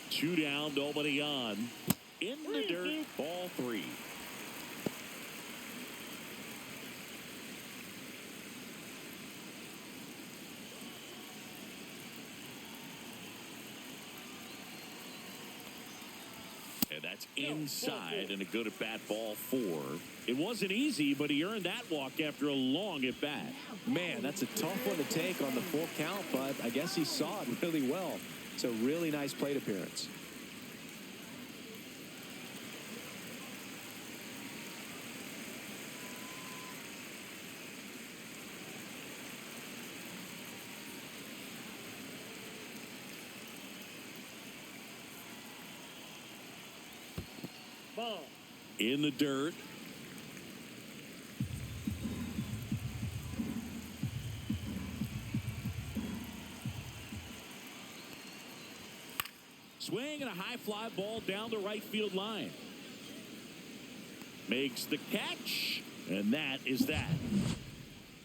S1: Two down, nobody on. In the dirt, ball 3. And that's inside, and a good at-bat, ball 4. It wasn't easy, but he earned that walk after a long at-bat.
S2: Man, that's a tough one to take on the full count, but I guess he saw it really well. It's a really nice plate appearance.
S4: Ball.
S1: In the dirt. Swing and a high fly ball down the right field line. Makes the catch, and that is that.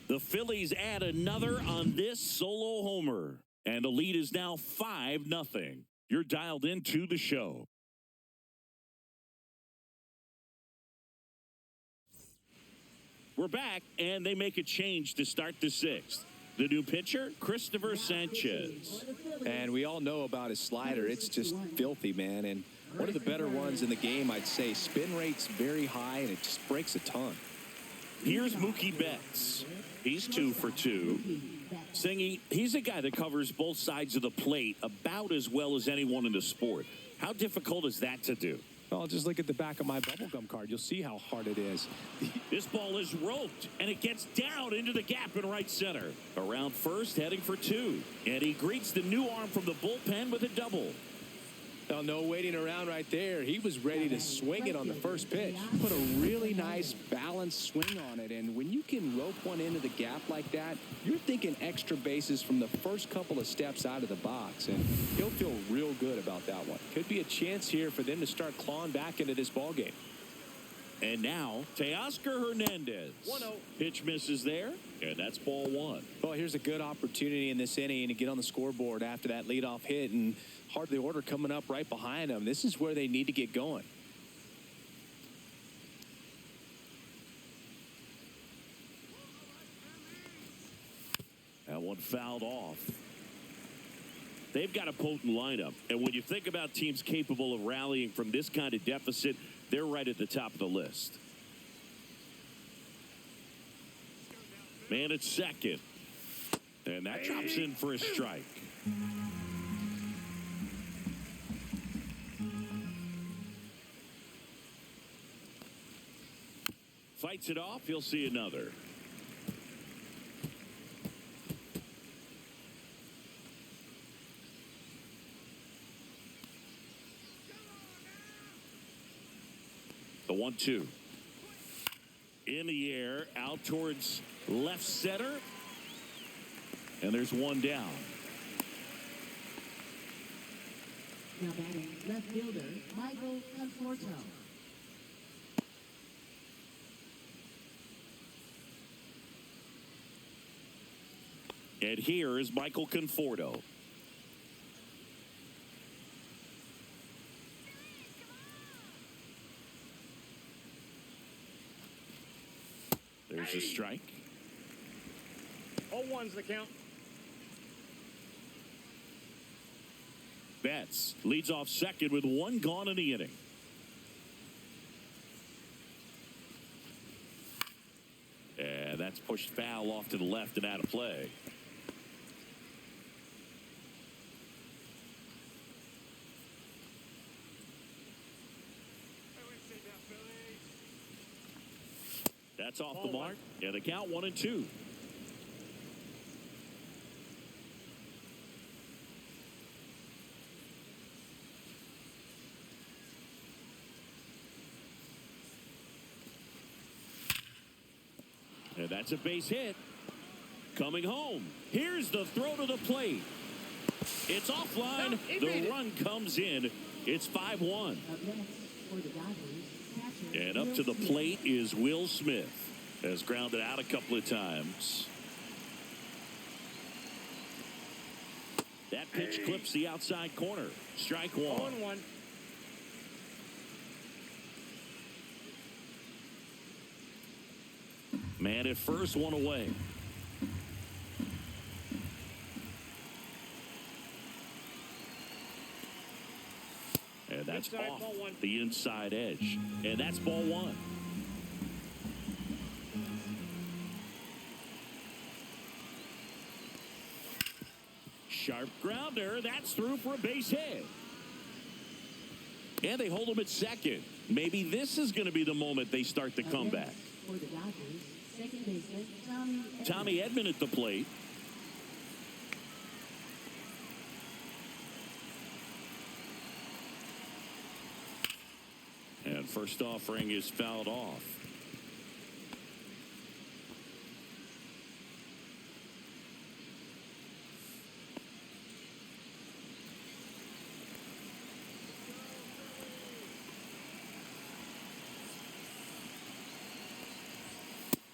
S1: The Phillies add another on this solo homer, and the lead is now 5-0. You're dialed into the show. We're back, and they make a change to start the 6th. The new pitcher, Christopher Sanchez.
S2: And we all know about his slider. It's just filthy, man. And one of the better ones in the game, I'd say. Spin rate's very high, and it just breaks a ton.
S1: Here's Mookie Betts. He's 2 for 2. Singy, he's a guy that covers both sides of the plate about as well as anyone in the sport. How difficult is that to do?
S2: Well, just look at the back of my bubblegum card. You'll see how hard it is.
S1: This ball is roped, and it gets down into the gap in right center. Around first, heading for 2. And he greets the new arm from the bullpen with a double.
S2: Well, no waiting around right there. He was ready to swing it on the first pitch. Put a really nice balanced swing on it. And when you can rope one into the gap like that, you're thinking extra bases from the first couple of steps out of the box. And he'll feel real good about that one. Could be a chance here for them to start clawing back into this ball game.
S1: And now, Teoscar Hernandez.
S4: 1-0.
S1: Pitch misses there, and that's ball one.
S2: Well, here's a good opportunity in this inning to get on the scoreboard after that leadoff hit, and hardly order coming up right behind them. This is where they need to get going.
S1: That one fouled off. They've got a potent lineup, and when you think about teams capable of rallying from this kind of deficit, they're right at the top of the list. Man at second. And that drops in for a strike. Fights it off. He'll see another. The 1-2. In the air, out towards left center. And there's one down.
S3: Now batting left fielder, Michael Conforto.
S1: And here is Michael Conforto. There's a strike.
S4: 0-1's the count.
S1: Betts leads off second with one gone in the inning. And that's pushed foul off to the left and out of play. That's off the mark. And the count 1-2. And that's a base hit. Coming home. Here's the throw to the plate. It's offline. The run comes in. It's 5-1. And up to the plate is Will Smith. Has grounded out a couple of times. That pitch clips the outside corner. Strike one.
S4: 0-1.
S1: Man at first, one away. And that's
S4: Inside,
S1: off
S4: ball one.
S1: the inside edge. And that's ball one. Sharp grounder. That's through for a base hit. And they hold him at second. Maybe this is going to be the moment they start the comeback.
S3: For the Dodgers, second baseman
S1: Tommy Edman at the plate. And first offering is fouled off.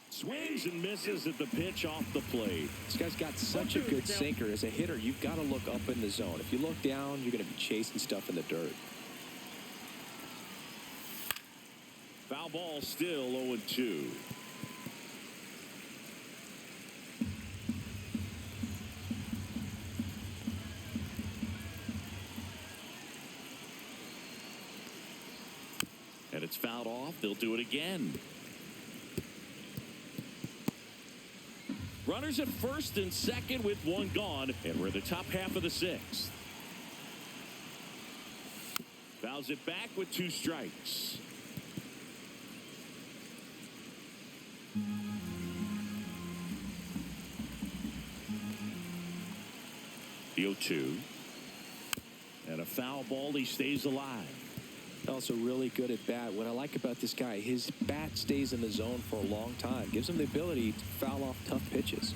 S1: Swings and misses at the pitch off the plate.
S2: This guy's got such a good sinker. As a hitter, you've got to look up in the zone. If you look down, you're going to be chasing stuff in the dirt.
S1: Foul ball still 0-2. And it's fouled off. They'll do it again. Runners at first and second with one gone, and we're in the top half of the sixth. Fouls it back with two strikes. The 0-2. And a foul ball, he stays alive.
S2: Also really good at bat. What I like about this guy, his bat stays in the zone for a long time. Gives him the ability to foul off tough pitches.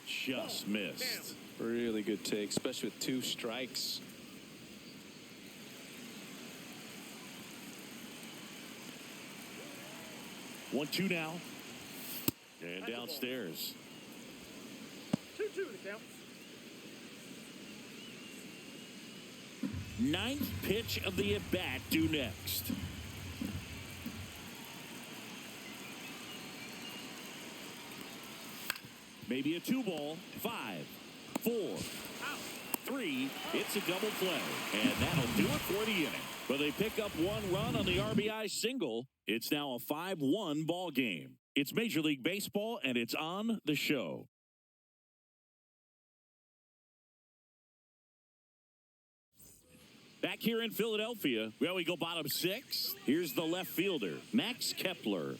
S1: Just missed.
S2: Really good take, especially with 2 strikes.
S1: One, two now. And downstairs.
S4: 2-2 the count.
S1: Ninth pitch of the at-bat due next. Maybe a 2-ball. 5, 4, 3. It's a double play. And that'll do it for the inning. But they pick up 1 run on the RBI single. It's now a 5-1 ball game. It's Major League Baseball, and it's on the show. Back here in Philadelphia, well, we go bottom 6. Here's the left fielder, Max Kepler.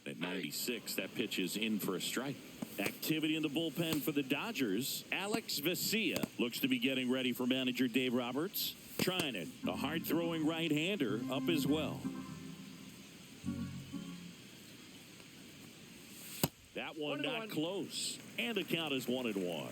S1: At 96, that pitch is in for a strike. Activity in the bullpen for the Dodgers. Alex Vesia looks to be getting ready for manager Dave Roberts. Trying it, a hard-throwing right-hander up as well. That one not close. And the count is 1-1.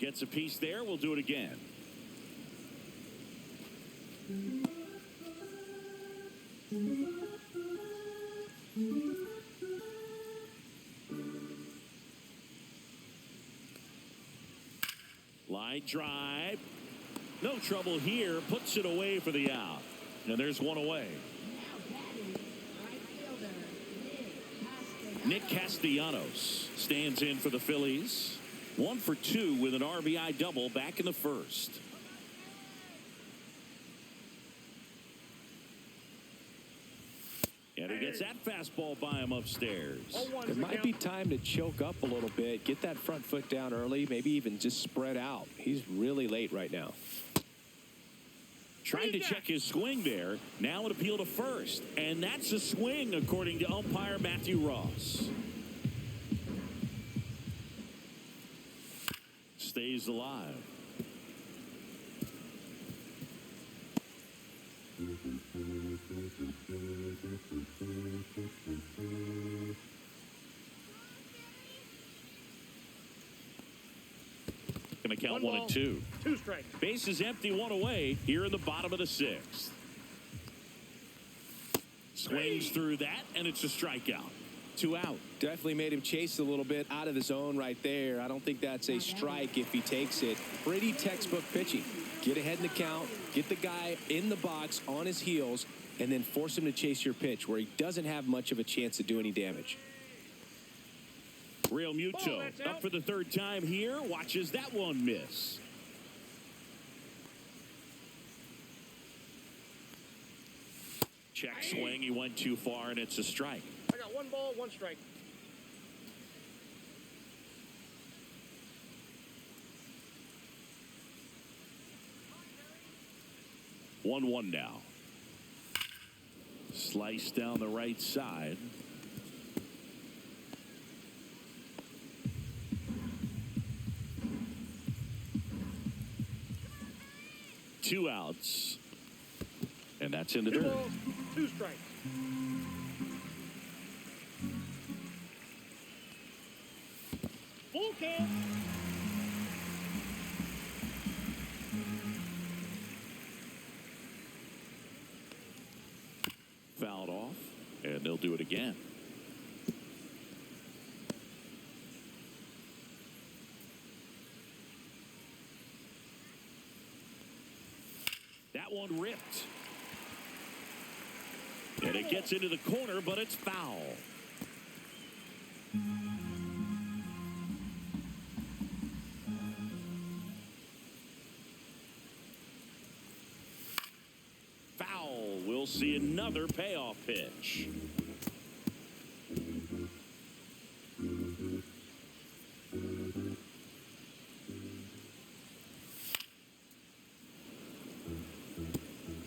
S1: Gets a piece there. We'll do it again. Line drive. No trouble here. Puts it away for the out. And there's one away. Nick Castellanos stands in for the Phillies. 1 for 2 with an RBI double back in the first. And he gets that fastball by him upstairs.
S2: It might be time to choke up a little bit, get that front foot down early, maybe even just spread out. He's really late right now.
S1: Trying to check his swing there. Now an appeal to first. And that's a swing, according to umpire Matthew Ross. Stays alive. Going to count 1 and 2.
S4: 2 strikes.
S1: Base is empty, 1 away here in the bottom of the 6th. Swings through that, and it's a strikeout. 2 out.
S2: Definitely made him chase a little bit out of the zone right there. I don't think that's a strike if he takes it. Pretty textbook pitching. Get ahead in the count, get the guy in the box on his heels, and then force him to chase your pitch where he doesn't have much of a chance to do any damage.
S1: Real Muto up for the 3rd time here. Watches that one miss. Check swing. He went too far, and it's a strike.
S4: I got 1 ball, 1 strike.
S1: One now. Slice down the right side. Two outs. And that's in the
S4: 2
S1: dirt.
S4: balls, 2 strikes. Full count.
S1: Fouled off, and they'll do it again. That one ripped. And it gets into the corner, but it's foul. we'll see another payoff pitch.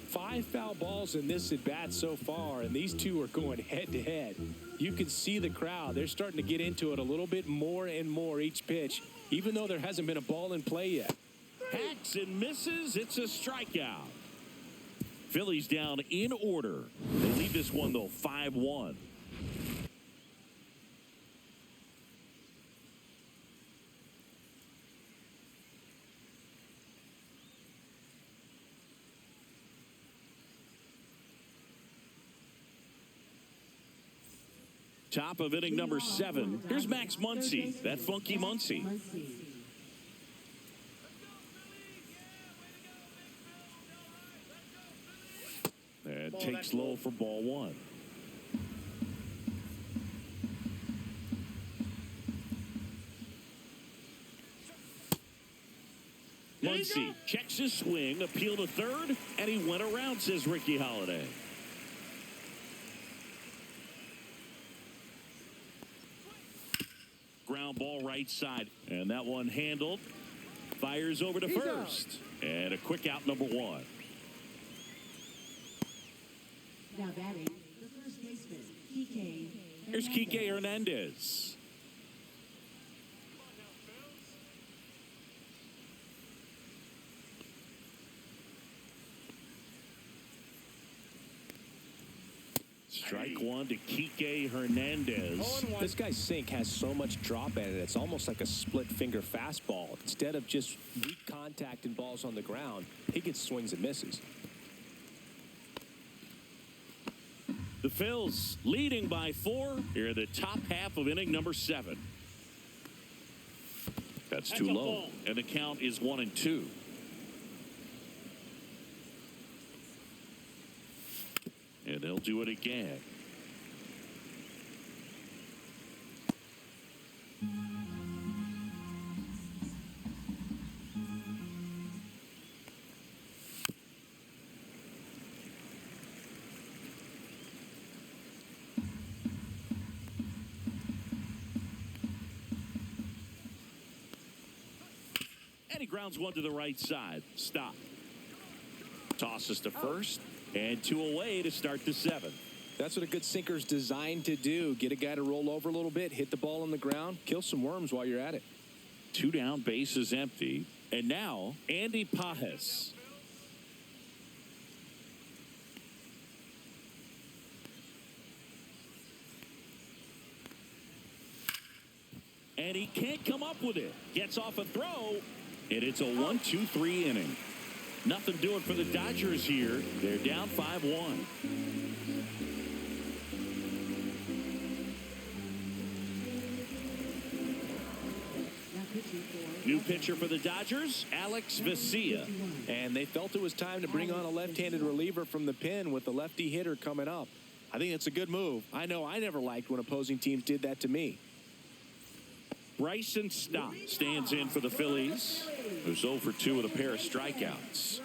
S2: Five foul balls in this at bat so far, and these two are going head to head. You can see the crowd. They're starting to get into it a little bit more and more each pitch, even though there hasn't been a ball in play yet.
S1: Hacks and misses. It's a strikeout. Phillies down in order. They lead this one, though, 5-1. Top of inning number 7. Here's Max Muncy, that funky Muncy. And takes low for ball 1. Muncy checks his swing, appeal to third, and he went around, says Ricky Holiday. Ground ball right side, and that one handled. Fires over to first, and a quick out, number 1.
S3: Now batting, the first baseman, Kike.
S1: Here's Kike Hernandez. Strike one to Kike Hernandez.
S2: This guy's sink has so much drop in it, it's almost like a split finger fastball. Instead of just weak contact and balls on the ground, he gets swings and misses.
S1: The Phils leading by 4 here in the top half of inning number 7. That's too low, and the count is 1-2. And they'll do it again. And he grounds one to the right side. Stop. Tosses to first. And 2 away to start the 7th.
S2: That's what a good sinker's designed to do. Get a guy to roll over a little bit, hit the ball on the ground, kill some worms while you're at it.
S1: 2 down, bases empty. And now, Andy Pajes. And he can't come up with it. Gets off a throw, and it's a 1-2-3 inning. Nothing doing for the Dodgers here. They're down 5-1. New pitcher for the Dodgers, Alex Vesia.
S2: And they felt it was time to bring on a left-handed reliever from the pen with the lefty hitter coming up. I think it's a good move. I know I never liked when opposing teams did that to me.
S1: Bryson Stott stands in for the Phillies, who's 0 for 2 with a pair of strikeouts.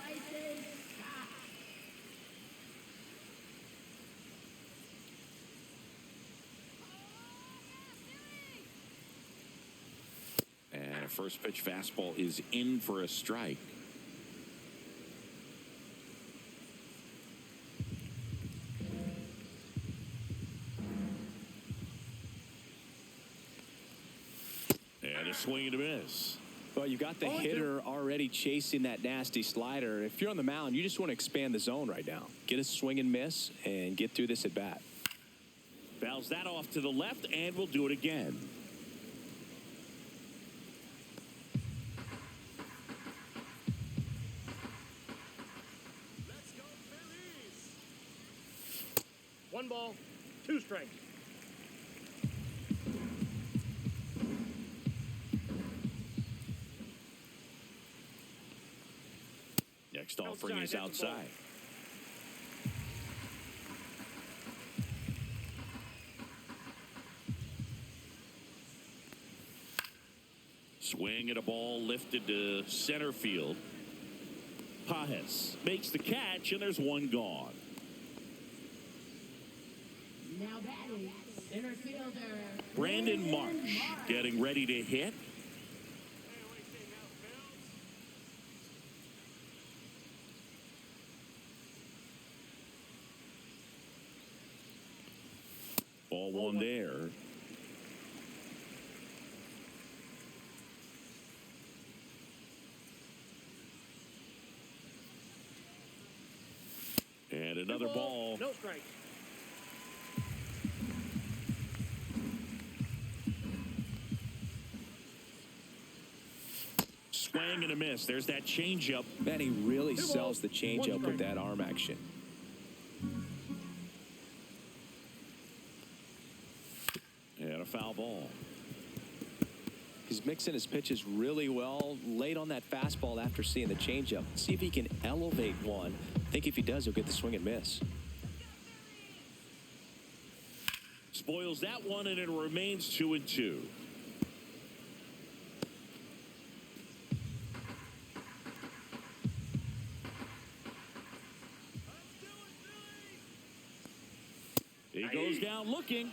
S1: And a first pitch fastball is in for a strike. And a swing and a miss.
S2: Well, you got the hitter already chasing that nasty slider. If you're on the mound, you just want to expand the zone right now. Get a swing and miss and get through this at bat.
S1: Fouls that off to the left, and we'll do it again.
S4: Let's go, Phillies. 1 ball, 2 strikes.
S1: Next offering is outside. Swing at a ball lifted to center field. Pajes makes the catch, and there's one gone.
S3: Now batting, center fielder.
S1: Brandon Marsh getting ready to hit. Ball one there. And another ball.
S4: No strike.
S1: Swing and a miss. There's that changeup.
S2: Man, he really sells the changeup with that arm action.
S1: And a foul ball.
S2: He's mixing his pitches really well. Late on that fastball after seeing the changeup. See if he can elevate one. I think if he does, he'll get the swing and miss.
S1: Spoils that one, and it remains 2-2. He goes down looking.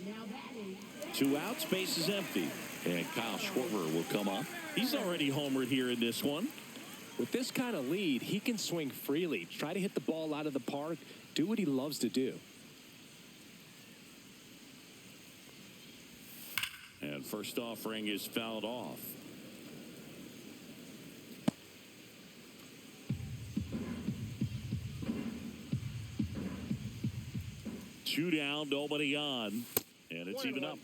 S3: Now batting.
S1: 2 outs, base is empty. And Kyle Schwarber will come up. He's already homered here in this one.
S2: With this kind of lead, he can swing freely. Try to hit the ball out of the park. Do what he loves to do.
S1: And first offering is fouled off. Two down, nobody on. And it's even up.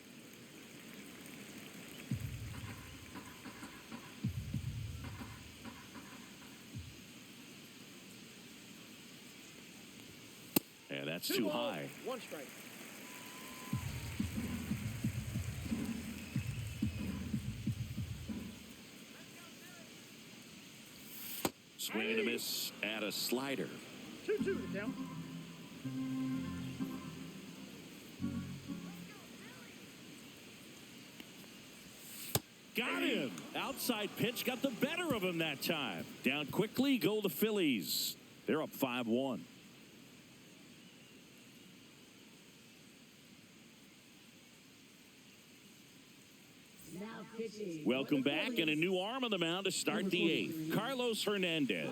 S1: And that's too high.
S4: 1 strike.
S1: Swing and a miss at a slider.
S4: 2-2 to count.
S1: Got him. Outside pitch got the better of him that time. Down quickly go the Phillies. They're up 5-1.
S3: Now pitching.
S1: Welcome back, and a new arm on the mound to start the 8th. Carlos Hernandez.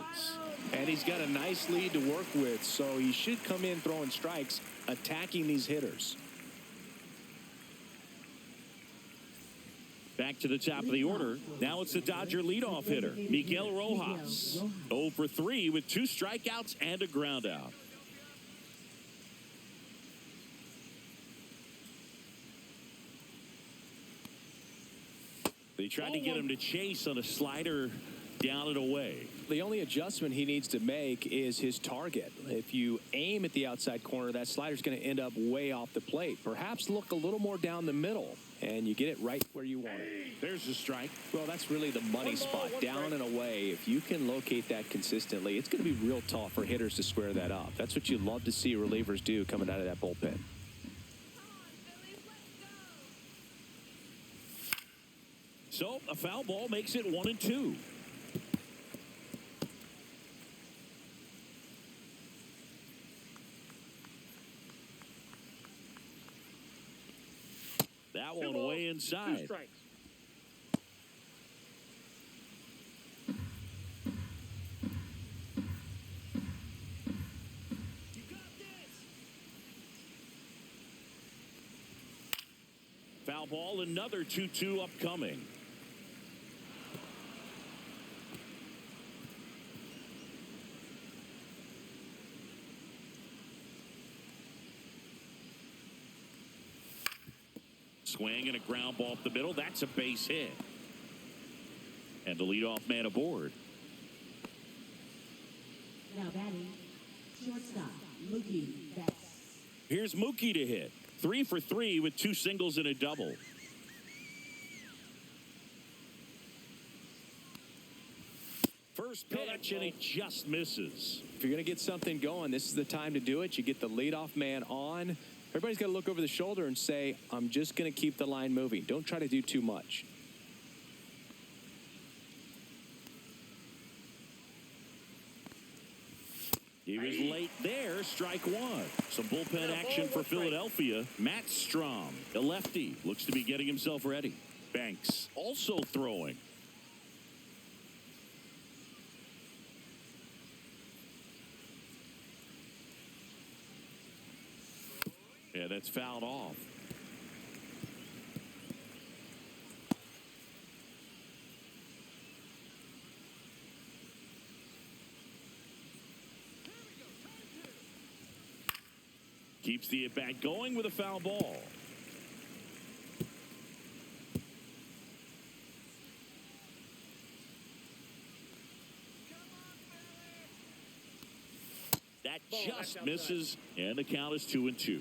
S2: And he's got a nice lead to work with, so he should come in throwing strikes, attacking these hitters.
S1: Back to the top of the order. Now it's the Dodger leadoff hitter, Miguel Rojas. 0 for 3 with 2 strikeouts and a ground out. They tried to get him to chase on a slider down and away.
S2: The only adjustment he needs to make is his target. If you aim at the outside corner, that slider's going to end up way off the plate. Perhaps look a little more down the middle, and you get it right where you want it.
S1: There's the strike.
S2: Well, that's really the money spot, down and away. If you can locate that consistently, it's going to be real tough for hitters to square that up. That's what you love to see relievers do coming out of that bullpen.
S1: So a foul ball makes it 1-2. That one way
S4: 2
S1: inside.
S4: strikes.
S1: Foul ball, another 2-2 upcoming. Swing and a ground ball up the middle. That's a base hit. And the leadoff man aboard.
S3: Now batting, shortstop, Mookie Betts.
S1: Here's Mookie to hit. 3 for 3 with 2 singles and a double. First pitch, and it just misses.
S2: If you're going to get something going, this is the time to do it. You get the leadoff man on. Everybody's got to look over the shoulder and say, I'm just going to keep the line moving. Don't try to do too much.
S1: He was late there. Strike one. Some bullpen action for Philadelphia. Matt Strom, a lefty, looks to be getting himself ready. Banks also throwing. Yeah, that's fouled off. Keeps the at-bat going with a foul ball. That just misses, and the count is 2-2.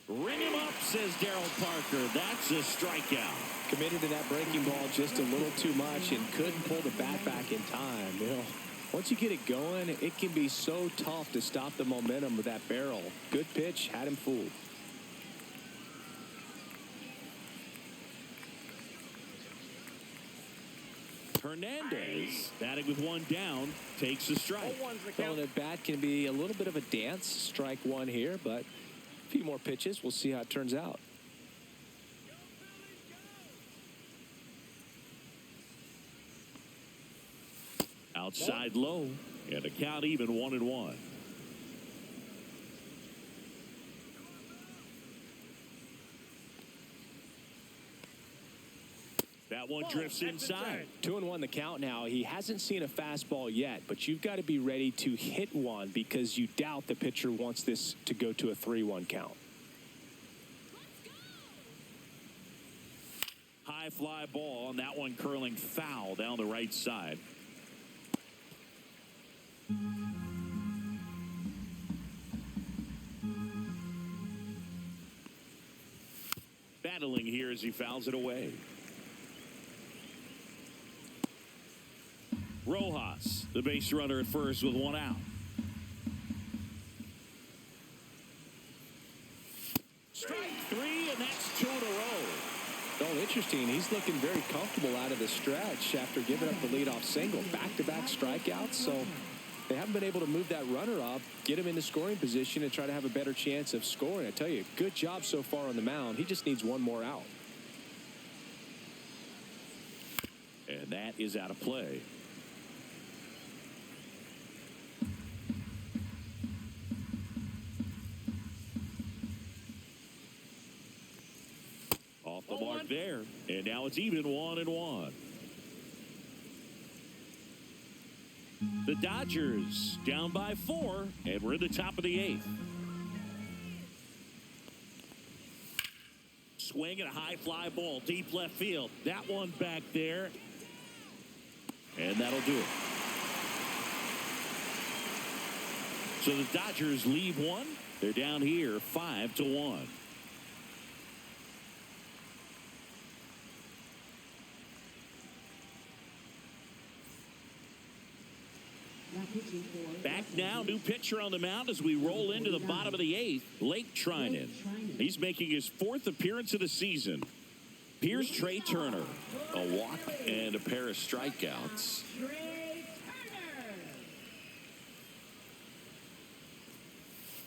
S1: Ring him up, says Darryl Parker. That's a strikeout.
S2: Committed to that breaking ball just a little too much and couldn't pull the bat back in time. You know, once you get it going, it can be so tough to stop the momentum of that barrel. Good pitch, had him fooled.
S1: Hernandez, batting with one down, takes a strike.
S2: Throwing at bat can be a little bit of a dance. Strike one here, but a few more pitches. We'll see how it turns out.
S1: Outside low, and a count even 1-1. That one drifts inside.
S2: 2-1 the count now. He hasn't seen a fastball yet, but you've got to be ready to hit one because you doubt the pitcher wants this to go to a 3-1 count.
S1: High fly ball, and that one curling foul down the right side. Battling here as he fouls it away. Rojas, the base runner at first with one out. Strike three, and that's 2 in a row.
S2: Oh, interesting. He's looking very comfortable out of the stretch after giving up the leadoff single. Back-to-back strikeouts, so they haven't been able to move that runner up, get him into scoring position, and try to have a better chance of scoring. I tell you, good job so far on the mound. He just needs one more out.
S1: And that is out of play. Off the mark there. And now it's even 1-1. The Dodgers down by 4, and we're in the top of the 8th. Swing and a high fly ball, deep left field. That one back there. And that'll do it. So the Dodgers leave one. They're down here 5-1. Back now, new pitcher on the mound as we roll into the bottom of the 8th, Blake Trinan. He's making his 4th appearance of the season. Here's Trey Turner, a walk and a pair of strikeouts.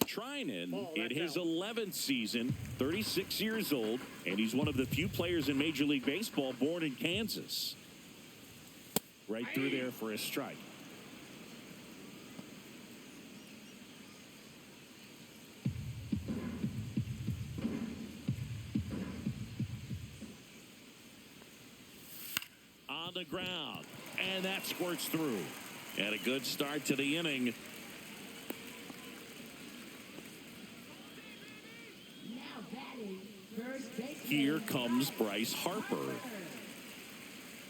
S1: Trinan in his 11th season, 36 years old, and he's one of the few players in Major League Baseball born in Kansas. Right through there for a strike. On the ground, and that squirts through. And a good start to the inning. Here comes Bryce Harper.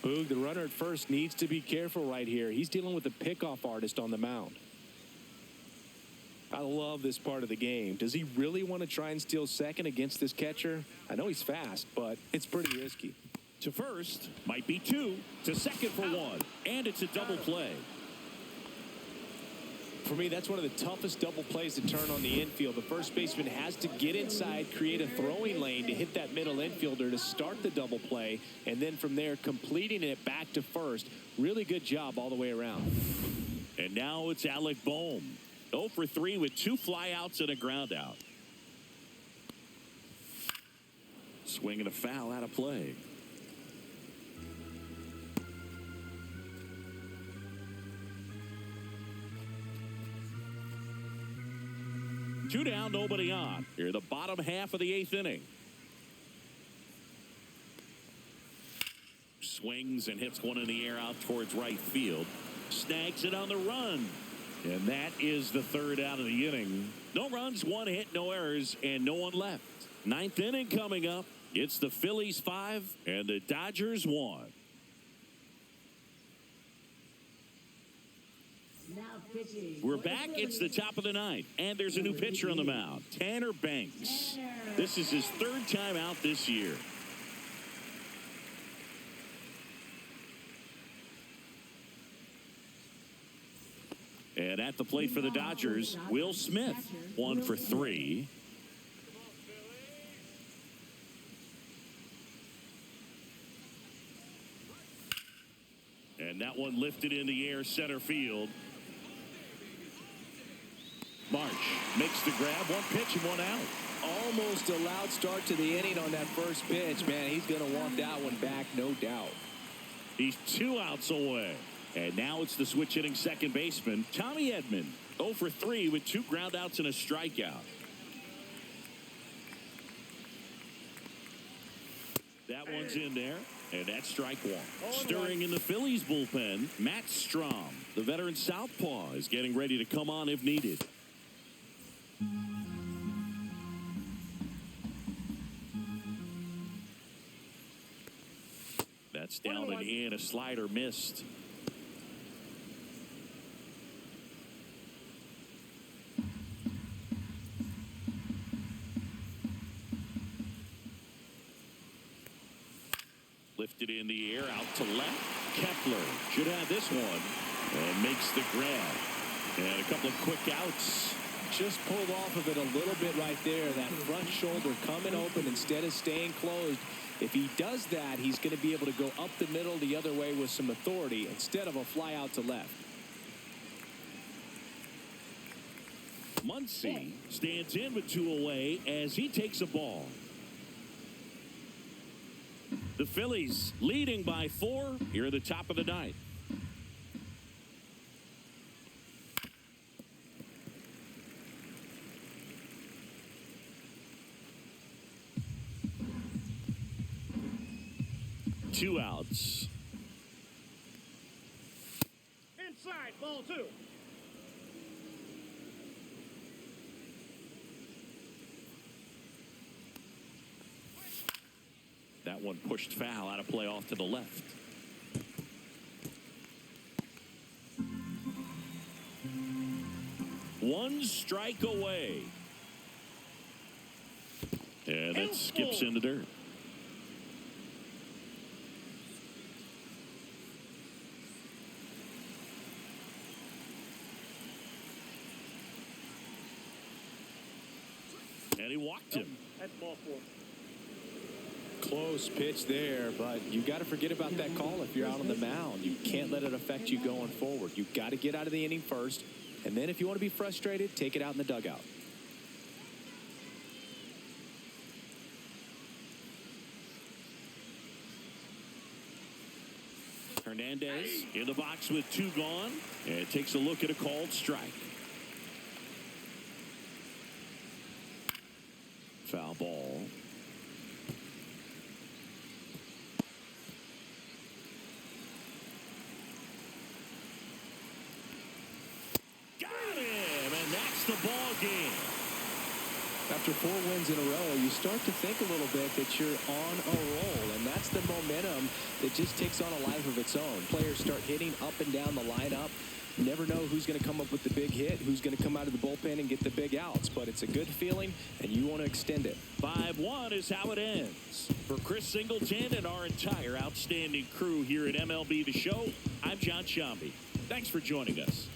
S2: Boog, the runner at first needs to be careful right here. He's dealing with a pickoff artist on the mound. I love this part of the game. Does he really want to try and steal second against this catcher? I know he's fast, but it's pretty risky.
S1: To first, might be 2. To second for 1. And it's a double play.
S2: For me, that's one of the toughest double plays to turn on the infield. The first baseman has to get inside, create a throwing lane to hit that middle infielder to start the double play, and then from there completing it back to first. Really good job all the way around.
S1: And now it's Alec Bohm. 0 for 3 with 2 flyouts and a ground out. Swinging a foul out of play. Two down, nobody on. Here, the bottom half of the 8th inning. Swings and hits one in the air out towards right field. Snags it on the run. And that is the 3rd out of the inning. No runs, 1 hit, no errors, and no one left. 9th inning coming up. It's the Phillies 5 and the Dodgers 1.
S3: Now pitching.
S1: We're back. It's the top of the 9th, and there's a new pitcher on the mound, Tanner Banks. This is his 3rd time out this year. And at the plate for the Dodgers, Will Smith, 1 for 3. And that one lifted in the air, center field. March makes the grab, 1 pitch and 1 out.
S2: Almost a loud start to the inning on that first pitch. Man, he's going to want that one back, no doubt.
S1: He's 2 outs away. And now it's the switch hitting second baseman, Tommy Edman. 0 for 3 with 2 ground outs and a strikeout. That one's in there, and that's strike 1. Stirring in the Phillies bullpen, Matt Strom. The veteran southpaw is getting ready to come on if needed. That's down and in. A slider missed. Lifted in the air, out to left. Kepler should have this one and makes the grab. And a couple of quick outs.
S2: Just pulled off of it a little bit right there. That front shoulder coming open instead of staying closed. If he does that, he's going to be able to go up the middle the other way with some authority instead of a fly out to left.
S1: Muncy stands in with 2 away as he takes a ball. The Phillies leading by 4 here at the top of the 9th. Two outs.
S4: Inside, ball 2.
S1: That one pushed foul out of play off to the left. One strike away. And that skips in the dirt. And he walked him.
S4: That's ball 4.
S2: Close pitch there, but you got to forget about that call if you're out on the mound. You can't let it affect you going forward. You've got to get out of the inning first, and then if you want to be frustrated, take it out in the dugout.
S1: Hernandez in the box with 2 gone, and takes a look at a called strike. Foul ball. Got him, and that's the ball game.
S2: After 4 wins in a row, you start to think a little bit that you're on a roll, and that's the momentum that just takes on a life of its own. Players start hitting up and down the lineup. You never know who's going to come up with the big hit, who's going to come out of the bullpen and get the big outs, but it's a good feeling, and you want to extend it.
S1: 5-1 is how it ends. For Chris Singleton and our entire outstanding crew here at MLB The Show, I'm John Shambi. Thanks for joining us.